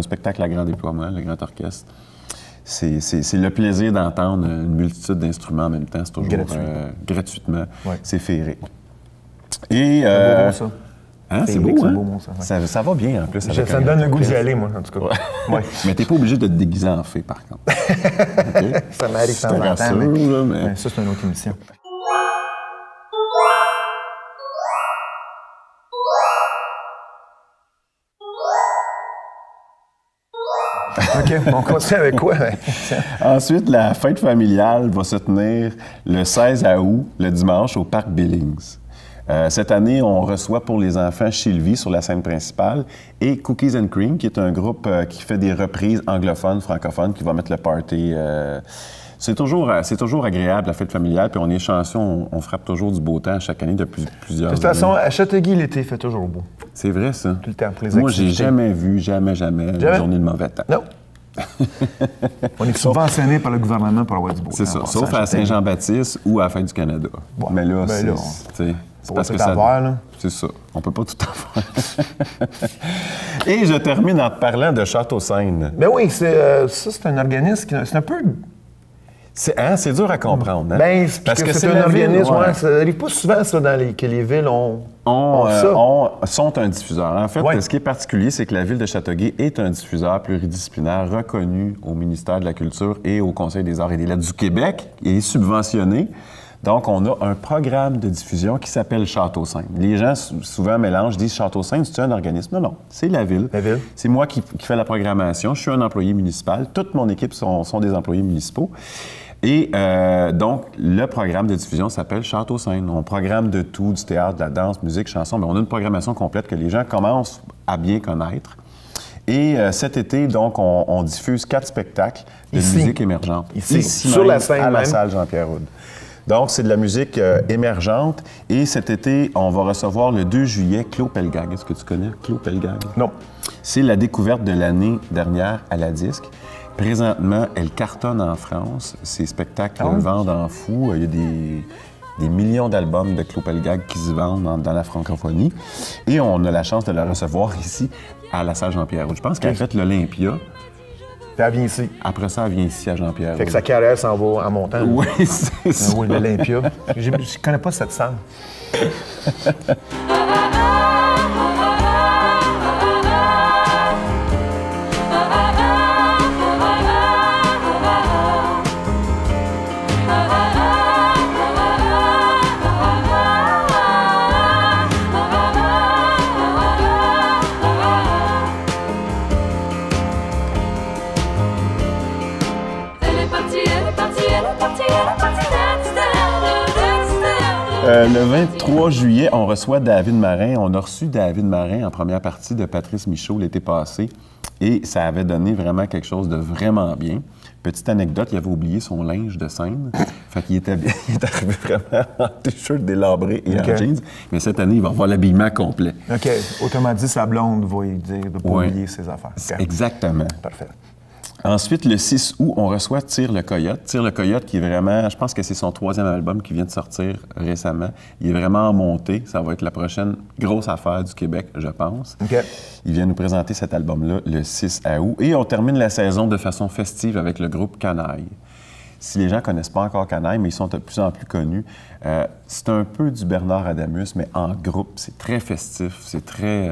spectacle à grand déploiement, le Grand Orchestre. C'est le plaisir d'entendre une multitude d'instruments en même temps. C'est toujours gratuitement. Ouais. C'est féerique. Et c'est beau, ça. Hein, c'est beau, hein? Beau, ça va bien, en plus. Ça me donne le goût d'y aller, moi, en tout cas. Ouais. Mais t'es pas obligé de te déguiser en fée, par contre. Okay? Ça m'arrive de temps en temps, mais ça, c'est une autre émission. OK, on continue avec quoi? Ensuite, la fête familiale va se tenir le 16 août, le dimanche, au Parc Billings. Cette année, on reçoit pour les enfants Sylvie sur la scène principale et Cookies and Cream, qui est un groupe qui fait des reprises anglophones, francophones, qui va mettre le party. C'est toujours agréable, la fête familiale, puis on est chanceux, on frappe toujours du beau temps chaque année depuis plusieurs années. De toute façon, à Châteauguay, l'été fait toujours beau. C'est vrai, ça. Tout le temps, pour les Moi, j'ai jamais vu, jamais une journée de mauvais temps. Non. On est subventionné par le gouvernement pour avoir du beau temps. C'est ça, sauf à Saint-Jean-Baptiste ou à la Fête du Canada. Ouais. Mais là, c'est parce que ça... avoir, c'est ça. On peut pas tout avoir. Et je termine en te parlant de Château-Seine. Ben oui, c'est un organisme qui... C'est un peu... C'est dur à comprendre. Hein? Ben, parce que c'est un organisme, ça n'arrive pas souvent ça, que les villes sont un diffuseur. En fait, ce qui est particulier, c'est que la ville de Châteauguay est un diffuseur pluridisciplinaire reconnu au ministère de la Culture et au Conseil des arts et des lettres du Québec. Il est subventionné. Donc, on a un programme de diffusion qui s'appelle Château-Seine. Les gens souvent mélangent, disent Château-Seine, c'est un organisme. Non, c'est la ville. La ville. C'est moi qui fais la programmation. Je suis un employé municipal. Toute mon équipe sont des employés municipaux. Et donc, le programme de diffusion s'appelle Château-Seine. On programme de tout, du théâtre, de la danse, musique, chanson. Bien, on a une programmation complète que les gens commencent à bien connaître. Et cet été, donc, on diffuse 4 spectacles de musique émergente. Ici sur la scène à la salle Jean-Pierre Houd. Donc, c'est de la musique émergente. Et cet été, on va recevoir le 2 juillet Claude Pelgag. Est-ce que tu connais Claude Pelgag? Non. C'est la découverte de l'année dernière à la Disque. Présentement, elle cartonne en France. Ces spectacles vendent en fou. Il y a des millions d'albums de Claude Pelgag qui se vendent dans la francophonie. Et on a la chance de la recevoir ici, à la salle Jean-Pierre Houd. Je pense qu'elle a fait l'Olympia Puis elle vient ici. Après ça, elle vient ici à Jean-Pierre. Fait que sa carrière s'en va en montant. Oui, c'est ça. Oui, l'Olympia. Je connais pas cette salle. Le 23 juillet, on reçoit David Marin. On a reçu David Marin en première partie de Patrice Michaud l'été passé et ça avait donné vraiment quelque chose de vraiment bien. Petite anecdote, il avait oublié son linge de scène. Fait qu'il était il est arrivé vraiment en t-shirt délabré et en jeans. Mais cette année, il va avoir l'habillement complet. OK. Autrement dit, sa blonde va lui dire de ne pas oublier ses affaires. Okay. Exactement. Parfait. Ensuite, le 6 août, on reçoit Tire le Coyote. Tire le Coyote qui est vraiment, je pense que c'est son 3e album qui vient de sortir récemment. Il est vraiment en montée. Ça va être la prochaine grosse affaire du Québec, je pense. OK. Il vient nous présenter cet album-là le 6 août. Et on termine la saison de façon festive avec le groupe Canaille. Si les gens ne connaissent pas encore Canaille, mais ils sont de plus en plus connus, c'est un peu du Bernard Adamus, mais en groupe. C'est très festif, c'est très...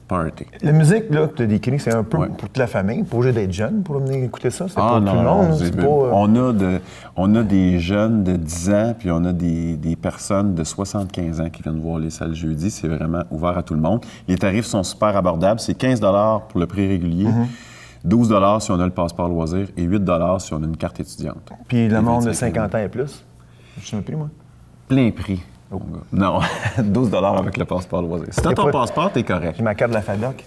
party. La musique là, que tu as décrit, c'est un peu pour toute la famille, pas obligé d'être jeune pour venir écouter ça. C'est pas tout le monde. On a des jeunes de 10 ans, puis on a des personnes de 75 ans qui viennent voir les salles jeudi. C'est vraiment ouvert à tout le monde. Les tarifs sont super abordables. C'est 15 pour le prix régulier, 12 si on a le passeport loisir et 8 si on a une carte étudiante. Puis le monde de 50 ans et plus? Je sais plus, moi. Plein prix. Oh. Non, 12 avec le passeport loisir. Si t'as ton passeport, t'es correct. J'ai ma carte de la FADOC.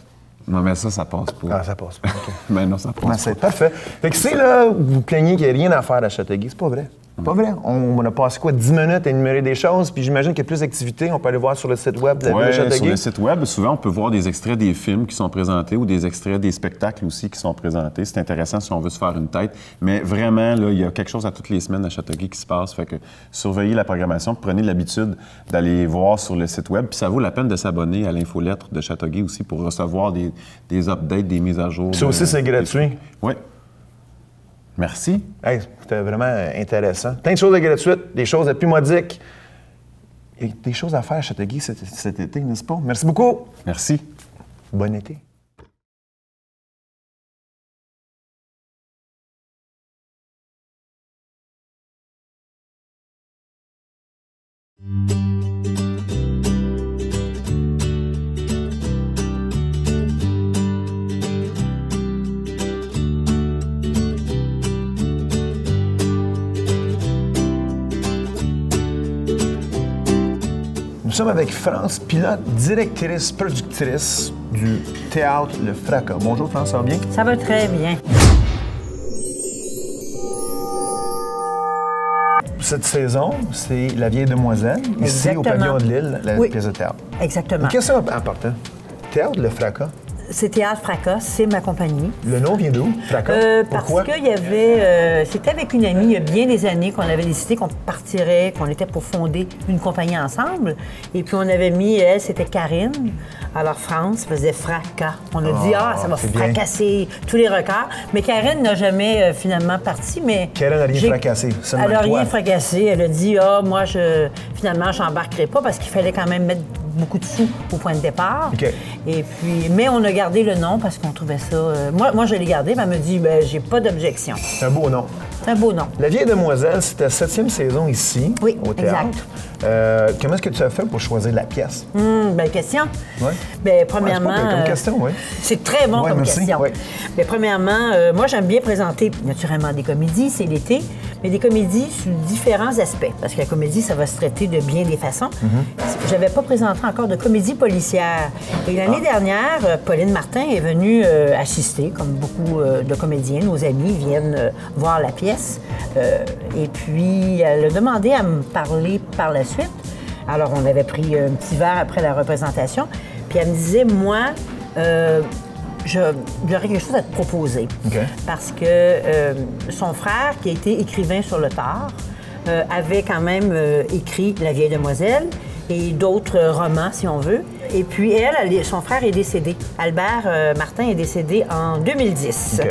Non, mais ça passe pas. Ah, ça passe pas, OK. Mais non, ça passe pas. C'est parfait. Fait que si, là, vous plaignez qu'il n'y a rien à faire à Châteauguay, c'est pas vrai. C'est pas vrai. On a passé 10 minutes à énumérer des choses, puis j'imagine qu'il y a plus d'activités. On peut aller voir sur le site web de la ville de Châteauguay. Sur le site web, souvent, on peut voir des extraits des films qui sont présentés ou des extraits des spectacles aussi qui sont présentés. C'est intéressant si on veut se faire une tête. Mais vraiment, là, il y a quelque chose à toutes les semaines à Châteauguay qui se passe. Fait que surveillez la programmation, prenez l'habitude d'aller voir sur le site web. Puis ça vaut la peine de s'abonner à l'infolettre de Châteauguay aussi pour recevoir des updates, des mises à jour. Ça aussi, c'est gratuit. Oui. Merci. Hey, c'était vraiment intéressant. Plein de choses de gratuites, des choses de plus modiques. Il y a des choses à faire à Châteauguay cet été, n'est-ce pas? Merci beaucoup. Merci. Bon été. Nous sommes avec France Pilote, directrice, productrice du Théâtre Le Fracas. Bonjour France, ça va bien? Ça va très bien. Cette saison, c'est La Vieille Demoiselle, ici au Pavillon de Lille, la pièce de théâtre. Exactement. Qu'est-ce que c'est important? Théâtre Le Fracas. C'est Théâtre Fracas, c'est ma compagnie. Le nom vient d'où, Fracas? Pourquoi? Parce qu'il y avait... c'était avec une amie, il y a bien des années, qu'on avait décidé qu'on partirait, qu'on était pour fonder une compagnie ensemble. Et puis on avait mis, elle, c'était Karine. Alors France faisait Fracas. On a dit, ça va fracasser tous les records. Mais Karine n'a jamais finalement parti, mais... Karine n'a rien fracassé, seulement elle n'a toi. rien fracassé. Elle a dit, moi, finalement, j'embarquerai pas parce qu'il fallait quand même mettre beaucoup de sous au point de départ. Okay. Et puis, mais on a gardé le nom parce qu'on trouvait ça... moi, je l'ai gardé, mais elle me dit, j'ai pas d'objection. C'est un beau nom. C'est un beau nom. La Vieille Demoiselle, c'était la 7e saison ici, au théâtre. Exact. Comment est-ce que tu as fait pour choisir la pièce? Belle question. Oui. Bien, premièrement... c'est pas comme question, oui. C'est très bon comme question. Oui. Bien, premièrement, moi, j'aime bien présenter, naturellement, des comédies, c'est l'été, mais des comédies sous différents aspects. Parce que la comédie, ça va se traiter de bien des façons. J'avais pas présenté encore de comédie policière. Et l'année dernière, Pauline Martin est venue assister, comme beaucoup de comédiens. Nos amis viennent voir la pièce. Et puis, elle a demandé à me parler par la suite. Alors, on avait pris un petit verre après la représentation. Puis, elle me disait, moi, j'aurais quelque chose à te proposer. Okay. Parce que son frère, qui a été écrivain sur le tard, avait quand même écrit La Vieille Demoiselle et d'autres romans, si on veut. Et puis, son frère est décédé. Albert Martin est décédé en 2010. Okay.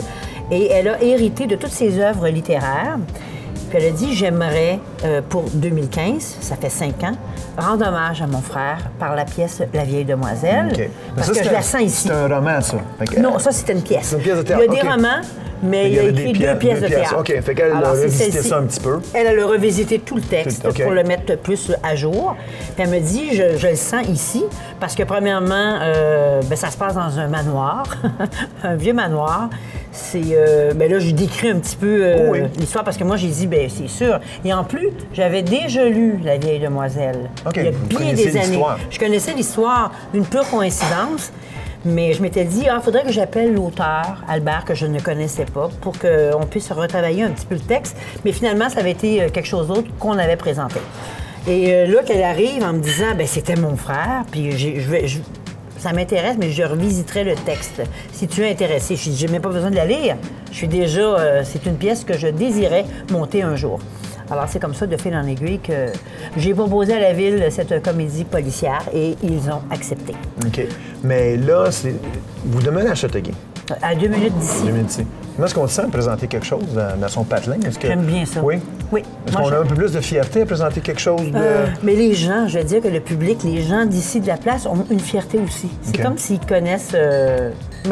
Et elle a hérité de toutes ses œuvres littéraires. Puis elle a dit, j'aimerais, pour 2015, ça fait 5 ans, rendre hommage à mon frère par la pièce La vieille demoiselle. OK. Parce que je la sens ici. C'est un roman, ça. Non, ça, c'était une pièce. C'est une pièce de théâtre. Il y a des romans, mais il a écrit 2 pièces de théâtre. OK, fait qu'elle a revisité ça un petit peu. Elle a revisité tout le texte OK. pour le mettre plus à jour. Puis elle me dit, je le sens ici, parce que premièrement, ça se passe dans un manoir, un vieux manoir. C'est, là, je décris un petit peu l'histoire, parce que moi, j'ai dit, c'est sûr. Et en plus, j'avais déjà lu La vieille demoiselle. OK, Il y a vous bien connaissez des années. l'histoire. Je connaissais l'histoire d'une pure coïncidence. Mais je m'étais dit, il faudrait que j'appelle l'auteur, Albert, que je ne connaissais pas, pour qu'on puisse retravailler un petit peu le texte. Mais finalement, ça avait été quelque chose d'autre qu'on avait présenté. Et là, qu'elle arrive en me disant, c'était mon frère, puis ça m'intéresse, mais je revisiterai le texte. Si tu es intéressé, je dis, j'ai même pas besoin de la lire. Je suis déjà, c'est une pièce que je désirais monter un jour. Alors, c'est comme ça, de fil en aiguille, que j'ai proposé à la Ville cette comédie policière et ils ont accepté. OK. Mais là, vous demeurez à Châteauguay. À 2 minutes d'ici. 2 minutes d'ici. Comment est-ce qu'on se sent à présenter quelque chose dans son patelin? J'aime bien ça. Oui? Oui. Est-ce qu'on a un peu plus de fierté à présenter quelque chose de... Mais les gens, je veux dire que le public, les gens d'ici de la place ont une fierté aussi. C'est comme s'ils connaissent...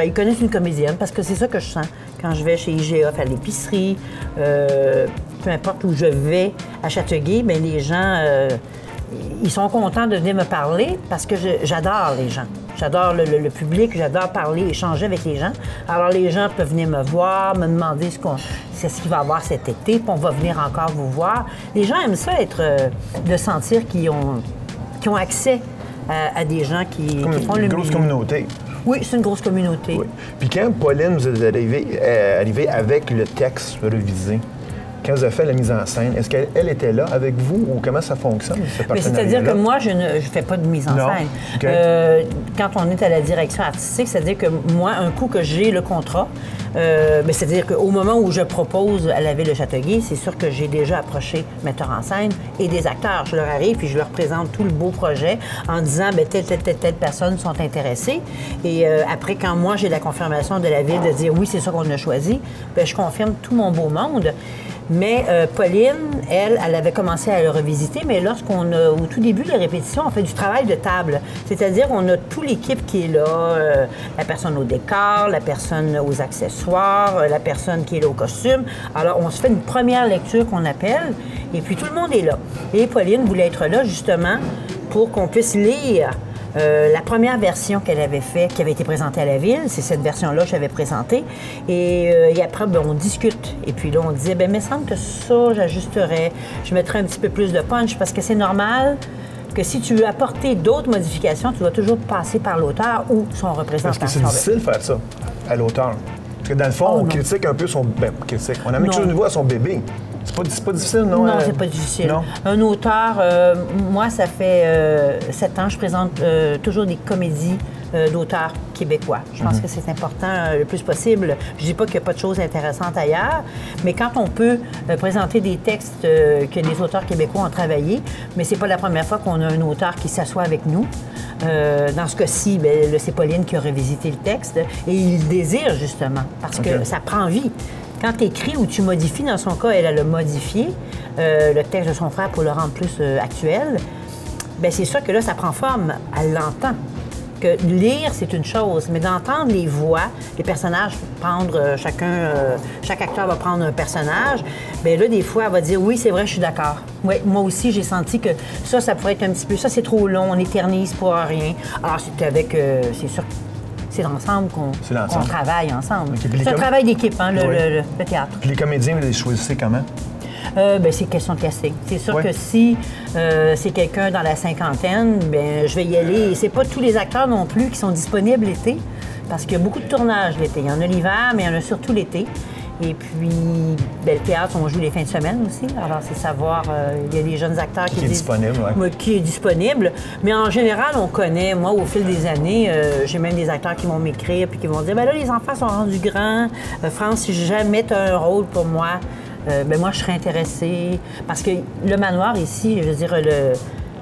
ils connaissent une comédienne, parce que c'est ça que je sens quand je vais chez IGA faire l'épicerie, peu importe où je vais à Châteauguay, mais les gens, ils sont contents de venir me parler parce que j'adore les gens. J'adore le public, j'adore parler, échanger avec les gens. Alors, les gens peuvent venir me voir, me demander ce qu'il va y avoir cet été, puis on va venir encore vous voir. Les gens aiment ça, de sentir qu'ils ont accès à des gens qui font le une grosse communauté. Oui, c'est une grosse communauté. Oui. Puis quand Pauline, vous êtes arrivée avec le texte revisé, quand vous avez fait la mise en scène, est-ce qu'elle était là avec vous ou comment ça fonctionne, ce partenariat-là? C'est-à-dire que moi, je ne fais pas de mise en scène. Okay. Quand on est à la direction artistique, c'est-à-dire que moi, un coup que j'ai le contrat, c'est-à-dire qu'au moment où je propose à la Ville de Châteauguay, c'est sûr que j'ai déjà approché metteur en scène et des acteurs. Je leur arrive puis je leur présente tout le beau projet en disant telle personne sont intéressées. Et après, quand moi, j'ai la confirmation de la Ville de dire oui, c'est ça qu'on a choisi, je confirme tout mon beau monde. Mais Pauline, elle avait commencé à le revisiter, mais lorsqu'on a, au tout début de la répétition, on fait du travail de table. C'est-à-dire, on a toute l'équipe qui est là, la personne au décor, la personne aux accessoires, la personne qui est là au costume. Alors, on se fait une première lecture qu'on appelle, et puis tout le monde est là. Et Pauline voulait être là, justement, pour qu'on puisse lire la première version qu'elle avait faite, qui avait été présentée à la Ville, c'est cette version-là que j'avais présentée. Et après, on discute. Et puis là, on disait, il me semble que ça, j'ajusterais. Je mettrais un petit peu plus de punch, parce que c'est normal que si tu veux apporter d'autres modifications, tu dois toujours passer par l'auteur ou son représentant. Parce que c'est difficile de faire ça à l'auteur. Parce que dans le fond, on critique un peu son... critique. On a mis quelque chose de nouveau à son bébé. C'est pas difficile, non? Non, c'est pas difficile. Non? Un auteur, moi, ça fait 7 ans, je présente toujours des comédies d'auteurs québécois. Je pense que c'est important le plus possible. Je dis pas qu'il n'y a pas de choses intéressantes ailleurs, mais quand on peut présenter des textes que les auteurs québécois ont travaillés, mais c'est pas la première fois qu'on a un auteur qui s'assoit avec nous. Dans ce cas-ci, c'est Pauline qui a revisité le texte et il désire justement, parce que ça prend vie. Quand tu écris ou tu modifies, dans son cas, elle a modifié le texte de son frère pour le rendre plus actuel, c'est sûr que là, ça prend forme. Elle l'entend. Que lire, c'est une chose, mais d'entendre les voix, les personnages prendre chaque acteur va prendre un personnage, là, des fois, elle va dire « Oui, c'est vrai, je suis d'accord. Oui, moi aussi, j'ai senti que ça pourrait être un petit peu... Ça, c'est trop long, on éternise pour rien. » Alors, c'est sûr c'est ensemble qu'on travaille ensemble. Okay, c'est un travail d'équipe, le théâtre. Puis les comédiens, vous les choisissez comment? C'est question de casting. C'est sûr que si c'est quelqu'un dans la cinquantaine, je vais y aller. Et c'est pas tous les acteurs non plus qui sont disponibles l'été, parce qu'il y a beaucoup de tournages l'été. Il y en a l'hiver, mais il y en a surtout l'été. Et puis, le théâtre, on joue les fins de semaine aussi. Alors, c'est savoir, il y a des jeunes acteurs qui est disponible, qui est disponible. Mais en général, on connaît, moi, au fil des années, j'ai même des acteurs qui vont m'écrire puis qui vont dire, là, les enfants sont rendus grands. France, si jamais tu as un rôle pour moi, moi, je serais intéressée. Parce que le manoir ici, je veux dire,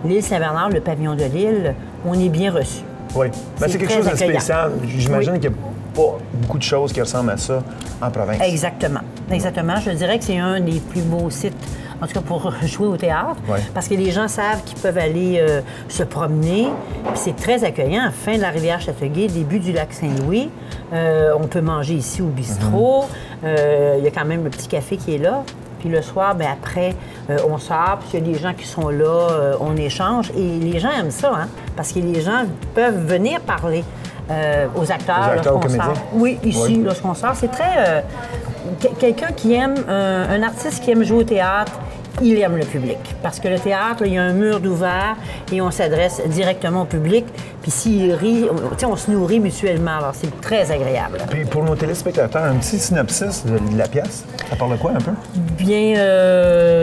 l'île Saint-Bernard, le pavillon de l'île, on est bien reçu. Oui. Ben, c'est quelque chose de spécial. J'imagine qu'il n'y a pas beaucoup de choses qui ressemblent à ça en province. Exactement. Exactement. Je dirais que c'est un des plus beaux sites, en tout cas pour jouer au théâtre, parce que les gens savent qu'ils peuvent aller se promener. Puis c'est très accueillant. Fin de la rivière Châteauguay, début du lac Saint-Louis. On peut manger ici au bistrot. Il y a quand même le petit café qui est là. Puis le soir, bien après, on sort, puis il y a des gens qui sont là, on échange. Et les gens aiment ça, hein, parce que les gens peuvent venir parler aux acteurs lorsqu'on sort. Oui, ici, lorsqu'on sort. C'est très... quelqu'un qui aime, un artiste qui aime jouer au théâtre, il aime le public. Parce que le théâtre, il y a un mur d'ouvert et on s'adresse directement au public. Puis s'il rit, on se nourrit mutuellement. Alors, c'est très agréable. Puis pour nos téléspectateurs, un petit synopsis de la pièce. Ça parle de quoi, un peu? Bien,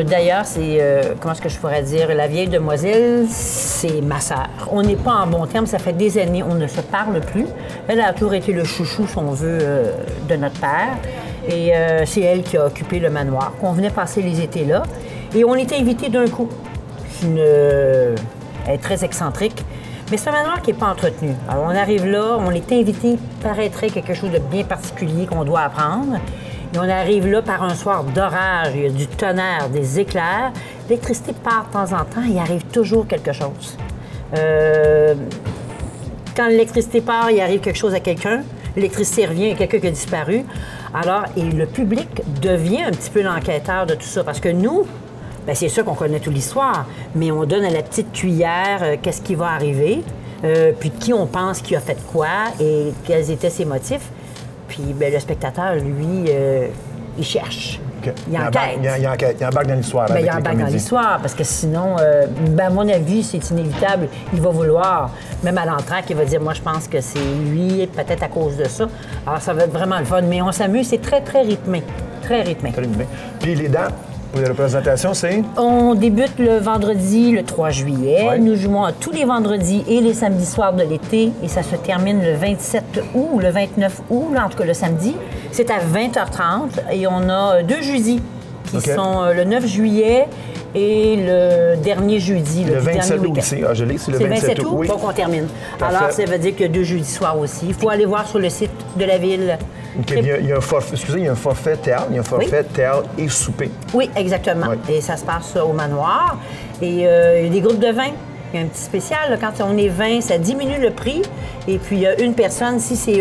d'ailleurs, c'est... comment est-ce que je pourrais dire? La vieille demoiselle, c'est ma sœur. On n'est pas en bon terme. Ça fait des années, on ne se parle plus. Elle a toujours été le chouchou, si on veut, de notre père. Et c'est elle qui a occupé le manoir. On venait passer les étés là. Et on était invités d'un coup. Elle est très excentrique. Mais c'est un manoir qui n'est pas entretenu. Alors, on arrive là, on est invité, paraîtrait quelque chose de bien particulier qu'on doit apprendre. Et on arrive là par un soir d'orage, il y a du tonnerre, des éclairs. L'électricité part de temps en temps, il arrive toujours quelque chose. Quand l'électricité part, il arrive quelque chose à quelqu'un. L'électricité revient, il y a quelqu'un qui a disparu. Alors, et le public devient un petit peu l'enquêteur de tout ça. Parce que nous, bien, c'est sûr qu'on connaît toute l'histoire, mais on donne à la petite cuillère qu'est-ce qui va arriver, puis qui on pense qui a fait quoi et quels étaient ses motifs. Puis bien, le spectateur, lui, il cherche. Okay. Il enquête. Il embarque dans l'histoire. Bien, il embarque dans l'histoire, parce que sinon, ben, à mon avis, c'est inévitable. Il va vouloir, même à l'entraque, il va dire, moi, je pense que c'est lui, peut-être à cause de ça. Alors, ça va être vraiment le fun. Mais on s'amuse, c'est très, très rythmé. Très rythmé. Très rythmé. Puis les dates pour les représentations, c'est? On débute le vendredi, le 3 juillet. Ouais. Nous jouons tous les vendredis et les samedis soirs de l'été. Et ça se termine le 27 août ou le 29 août, là, en tout cas le samedi. C'est à 20h30 et on a 2 jeudis qui sont le 9 juillet et le dernier jeudi. Le 27 août aussi. Ah, je l'ai, c'est le 27 août. Oui. Donc on termine. Parfait. Alors, ça veut dire qu'il y a 2 jeudis soirs aussi. Il faut aller voir sur le site de la ville. Okay. Il y a un forfait, il y a un forfait théâtre, il y a un forfait théâtre et souper. Oui, exactement. Oui. Et ça se passe au manoir. Et il y a des groupes de vin. Il y a un petit spécial. Là, quand on est 20, ça diminue le prix. Et puis, il y a une personne, si c'est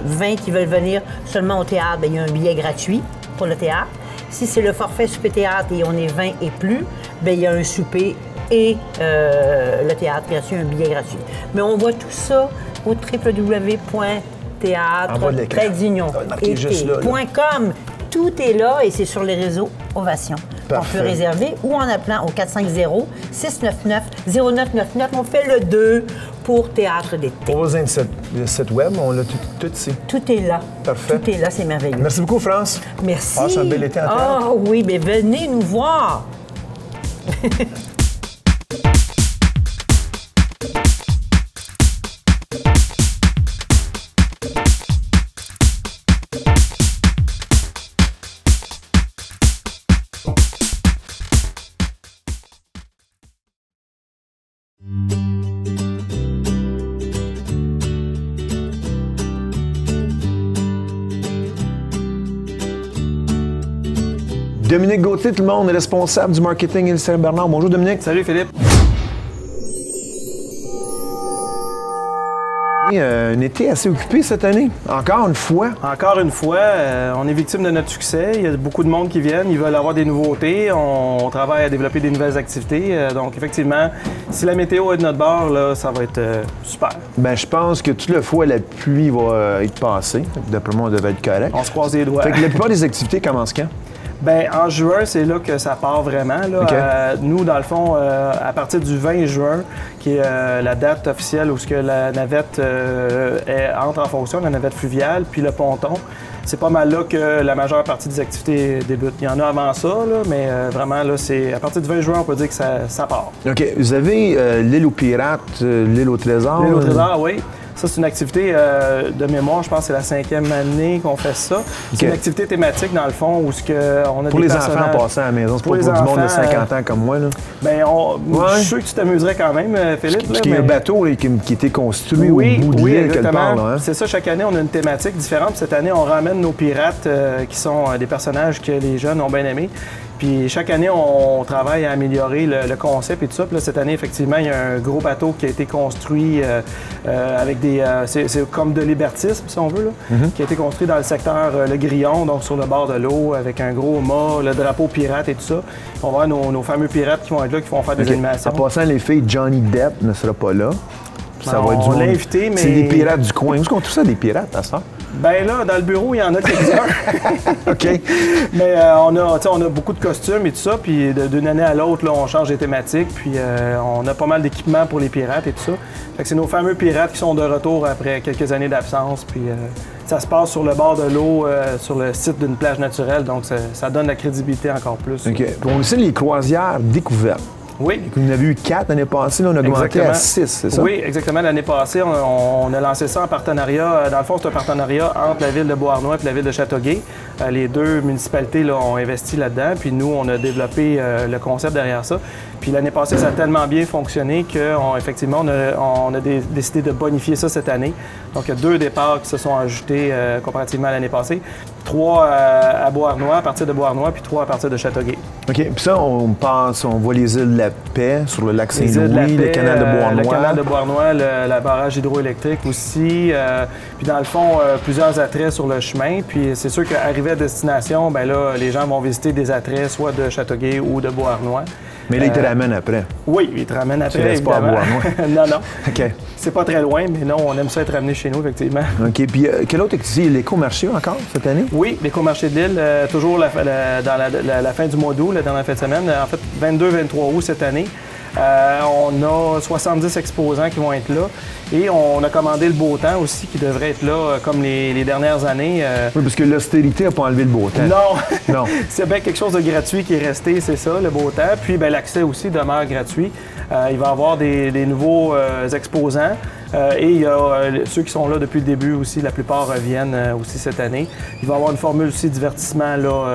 20 qui veulent venir seulement au théâtre, bien, il y a un billet gratuit pour le théâtre. Si c'est le forfait souper-théâtre et on est 20 et plus, bien, il y a un souper et le théâtre gratuit, un billet gratuit. Mais on voit tout ça au www.théâtre-union.com. Tout est là et c'est sur les réseaux Ovation. Parfait. On peut réserver ou en appelant au 450-699-0999. On fait le 2 pour Théâtre d'été. Pas besoin de site web, on l'a tout ici. Tout est là. Parfait. Tout est là, c'est merveilleux. Merci beaucoup, France. Merci. Passe un bel été en théâtre. Ah oui, mais venez nous voir. Dominique Gauthier, tout le monde, est responsable du marketing et Saint-Bernard. Bonjour Dominique. Salut Philippe. Un été assez occupé cette année, encore une fois. Encore une fois, on est victime de notre succès. Il y a beaucoup de monde qui viennent, ils veulent avoir des nouveautés. On travaille à développer des nouvelles activités. Donc effectivement, si la météo est de notre bord, là, ça va être super. Bien, je pense que toutefois, la pluie va être passée. D'après moi, on devait être correct. On se croise les doigts. Fait que la plupart des activités commencent quand? Bien, en juin, c'est là que ça part vraiment. Là. Okay. Nous, dans le fond, à partir du 20 juin, qui est la date officielle où la navette entre en fonction, la navette fluviale, puis le ponton, c'est pas mal là que la majeure partie des activités débutent. Il y en a avant ça, là, mais vraiment, là, c'est à partir du 20 juin, on peut dire que ça part. OK. Vous avez l'île aux pirates, l'île au trésor? L'île au trésor, oui. Ça, c'est une activité de mémoire, je pense que c'est la 5e année qu'on fait ça. C'est une activité thématique, dans le fond, où on a pour des les personnages... enfants en passant à la maison, c'est pas pour du monde de 50 ans comme moi. Là. Bien, je suis sûr que tu t'amuserais quand même, Philippe. Parce qu'il y a un bateau là, qui était construit au bout de l'île quelque part. Là, hein? C'est ça, chaque année, on a une thématique différente. Cette année, on ramène nos pirates, qui sont des personnages que les jeunes ont bien aimés. Puis chaque année, on travaille à améliorer le concept et tout ça. Puis là, cette année, effectivement, il y a un gros bateau qui a été construit avec des... c'est comme de libertisme, si on veut, là, qui a été construit dans le secteur Le Grillon, donc sur le bord de l'eau, avec un gros mât, le drapeau pirate et tout ça. On va voir nos fameux pirates qui vont être là, qui vont faire des animations. En passant, les filles, Johnny Depp ne sera pas là. Ça va être du on l'a invité, mais... C'est des pirates du coin. Où est-ce qu'on trouve ça, des pirates, à ça? Ben là, dans le bureau, il y en a quelques-uns. OK. Mais on a beaucoup de costumes et tout ça, puis d'une année à l'autre, là, on change les thématiques, puis on a pas mal d'équipements pour les pirates et tout ça. Fait que c'est nos fameux pirates qui sont de retour après quelques années d'absence, puis ça se passe sur le bord de l'eau, sur le site d'une plage naturelle, donc ça donne la crédibilité encore plus. OK. Puis on sait les croisières découvertes. Oui. On en a vu 4 l'année passée, là, on a augmenté à 6, c'est ça? Oui, exactement. L'année passée, on a lancé ça en partenariat. Dans le fond, c'est un partenariat entre la ville de Beauharnois et la ville de Châteauguay. Les deux municipalités là, ont investi là-dedans, puis nous, on a développé le concept derrière ça. Puis l'année passée, ça a tellement bien fonctionné qu'effectivement, on a décidé de bonifier ça cette année. Donc, il y a 2 départs qui se sont ajoutés comparativement à l'année passée. 3 à Beauharnois, à partir de Beauharnois, puis 3 à partir de Châteauguay. OK. Puis ça, on voit les îles de la Paix sur le lac Saint-Louis, le canal de Beauharnois. Le canal de Beauharnois, la barrage hydroélectrique aussi. Puis dans le fond, plusieurs attraits sur le chemin. Puis c'est sûr qu'arrivé à destination, bien là, les gens vont visiter des attraits soit de Châteauguay ou de Beauharnois. Mais là, ils te ramènent après. Oui, ils te ramènent après. Tu restes pas à Beauharnois. Non. OK. C'est pas très loin, mais non, on aime ça être ramené chez nous, effectivement. OK. Puis, quelle autre activité? L'écomarché encore cette année? Oui, l'écomarché de l'île, toujours dans la fin du mois d'août, la dernière fin de semaine. En fait, 22-23 août cette année. On a 70 exposants qui vont être là. Et on a commandé le beau temps aussi qui devrait être là comme les dernières années. Oui, parce que l'austérité n'a pas enlevé le beau temps. Non. C'est bien quelque chose de gratuit qui est resté, c'est ça, le beau temps. Puis l'accès aussi demeure gratuit. Il va y avoir des nouveaux exposants. Et il y a ceux qui sont là depuis le début aussi, la plupart reviennent aussi cette année. Il va y avoir une formule aussi divertissement là,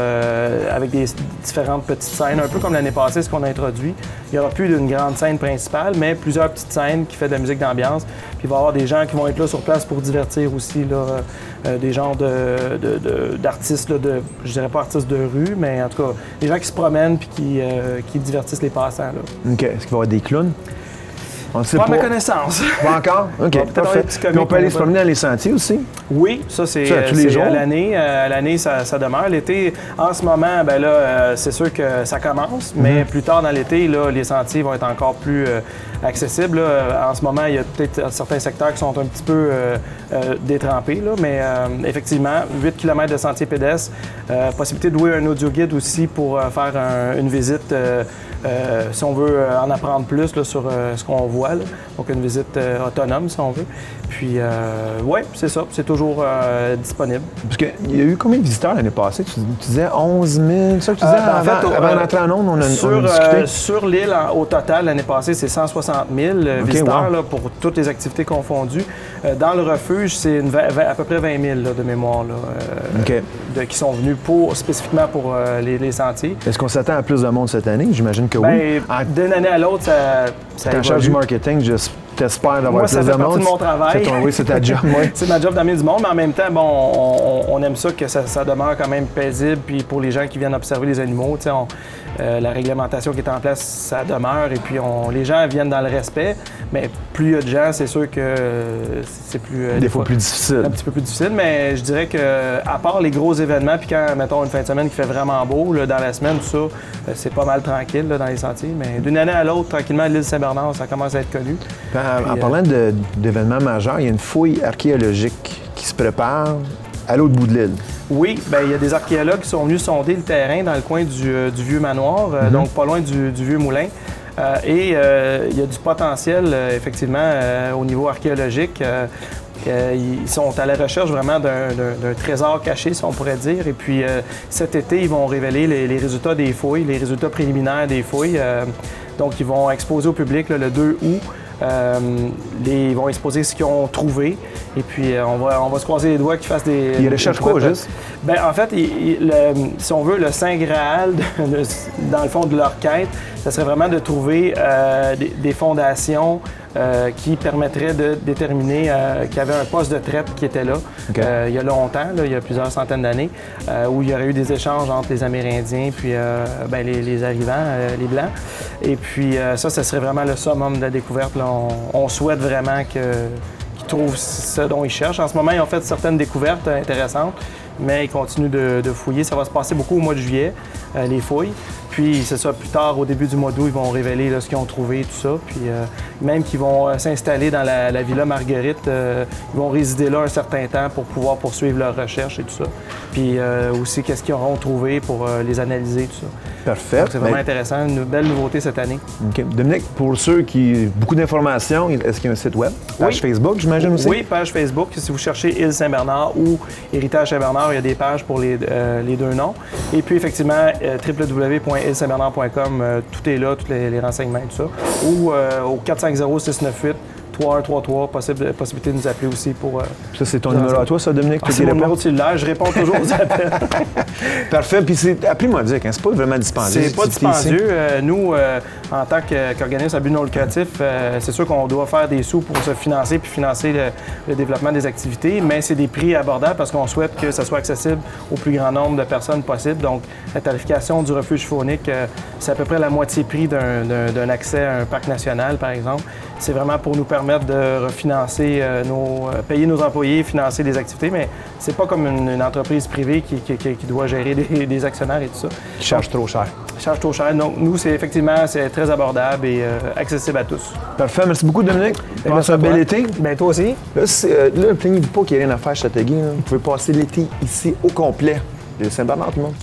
avec des différentes petites scènes, un peu comme l'année passée, ce qu'on a introduit. Il n'y aura plus d'une grande scène principale, mais plusieurs petites scènes qui font de la musique d'ambiance. Puis il va y avoir des gens qui vont être là sur place pour divertir aussi, là, des genres d'artistes, là, je dirais pas artistes de rue, mais en tout cas, des gens qui se promènent puis qui divertissent les passants. Là. OK. Est-ce qu'il va y avoir des clowns? On ne sait pas. Pas à ma connaissance. Pas encore? OK, parfait. Puis on peut aller se promener dans les sentiers aussi? Oui, ça, c'est tous les jours? à l'année. À l'année, ça demeure. L'été, en ce moment, ben là, c'est sûr que ça commence, mais plus tard dans l'été, là, les sentiers vont être encore plus accessibles. Là. En ce moment, il y a peut-être certains secteurs qui sont un petit peu détrempés, là, mais effectivement, 8 km de sentiers pédestres. Possibilité de louer un audio-guide aussi pour faire une visite, si on veut en apprendre plus là, sur ce qu'on voit. Là. Donc, une visite autonome, si on veut. Puis, oui, c'est ça. C'est toujours disponible. Parce qu'il y a eu combien de visiteurs l'année passée? Tu disais 11 000? C'est ça que tu disais avant d'entrer en onde, on a discuté? Sur l'île, au total, l'année passée, c'est 160 000 visiteurs là, pour toutes les activités confondues. Dans le refuge, c'est à peu près 20 000 là, de mémoire là, qui sont venus spécifiquement pour les sentiers. Est-ce qu'on s'attend à plus de monde cette année? J'imagine que oui. D'une année à l'autre, ça évolue. En charge du marketing, t'espères d'avoir plus de monde. Moi, ça fait partie de mon travail. Oui, c'est ta job. Oui. C'est ma job d'amener du monde, mais en même temps, bon, on aime ça que ça demeure quand même paisible. Puis pour les gens qui viennent observer les animaux, la réglementation qui est en place, ça demeure. Et puis les gens viennent dans le respect. Mais plus il y a de gens, c'est sûr que c'est plus... des fois plus difficile. Un petit peu plus difficile, mais je dirais que à part les gros événements, puis quand, mettons, une fin de semaine qui fait vraiment beau, là, dans la semaine, tout ça, c'est pas mal tranquille là, dans les sentiers. Mais d'une année à l'autre, tranquillement, l'île Saint-Bernard, ça commence à être connu. En parlant d'événements majeurs, il y a une fouille archéologique qui se prépare à l'autre bout de l'île. Oui, bien, il y a des archéologues qui sont venus sonder le terrain dans le coin du vieux manoir, donc pas loin du vieux moulin. Et il y a du potentiel, effectivement, au niveau archéologique. Ils sont à la recherche vraiment d'un trésor caché, si on pourrait dire. Et puis cet été, ils vont révéler les résultats des fouilles, les résultats préliminaires des fouilles. Donc, ils vont exposer au public là, le 2 août. Ils vont exposer ce qu'ils ont trouvé. Et puis, on va se croiser les doigts qu'ils fassent des... Ils recherchent quoi, juste? Bien, en fait, si on veut, le Saint Graal, dans le fond de leur quête, ça serait vraiment de trouver des fondations qui permettraient de déterminer qu'il y avait un poste de traite qui était là. Il y a longtemps, il y a plusieurs centaines d'années, où il y aurait eu des échanges entre les Amérindiens puis les arrivants, les Blancs. Et puis ça serait vraiment le summum de la découverte. Là. On souhaite vraiment qu'ils trouvent ce dont ils cherchent. En ce moment, ils ont fait certaines découvertes intéressantes, mais ils continuent de fouiller. Ça va se passer beaucoup au mois de juillet, les fouilles. Puis, c'est ça, plus tard, au début du mois d'août, ils vont révéler là, ce qu'ils ont trouvé, tout ça. Puis, même qu'ils vont s'installer dans la Villa Marguerite, ils vont résider là un certain temps pour pouvoir poursuivre leurs recherches et tout ça. Puis, aussi, qu'est-ce qu'ils auront trouvé pour les analyser, tout ça. Parfait. C'est vraiment intéressant, une belle nouveauté cette année. OK. Dominique, pour ceux qui ont beaucoup d'informations, est-ce qu'il y a un site web? Page Facebook, j'imagine aussi? Oui, page Facebook. Si vous cherchez Île Saint-Bernard ou Héritage Saint-Bernard, il y a des pages pour les deux noms. Et puis, effectivement, www.ilsaintbernard.com, tout est là, tous les renseignements et tout ça. Ou au 450-698-3133, possibilité de nous appeler aussi pour... ça, c'est ton numéro à toi, ça, Dominique? C'est mon numéro de cellulaire, je réponds toujours aux appels. Parfait. Puis c'est appelez-moi-dic, hein? C'est pas vraiment dispendieux. C'est pas dispendieux. Nous, en tant qu'organisme à but non lucratif, c'est sûr qu'on doit faire des sous pour se financer puis financer le développement des activités, mais c'est des prix abordables parce qu'on souhaite que ça soit accessible au plus grand nombre de personnes possible. Donc, la tarification du refuge faunique, c'est à peu près la moitié prix d'un accès à un parc national, par exemple. C'est vraiment pour nous permettre de refinancer payer nos employés, financer des activités, mais c'est pas comme une entreprise privée qui doit gérer des actionnaires et tout ça. Qui charge trop cher. Charge trop cher. Donc, nous, c'est très abordable et accessible à tous. Parfait. Merci beaucoup, Dominique. Passe un bel été. Bien, toi aussi. Là, plaignez-vous pas qu'il n'y a rien à faire à Châteauguay. Vous pouvez passer l'été ici au complet. Saint-Bernard, tout le monde.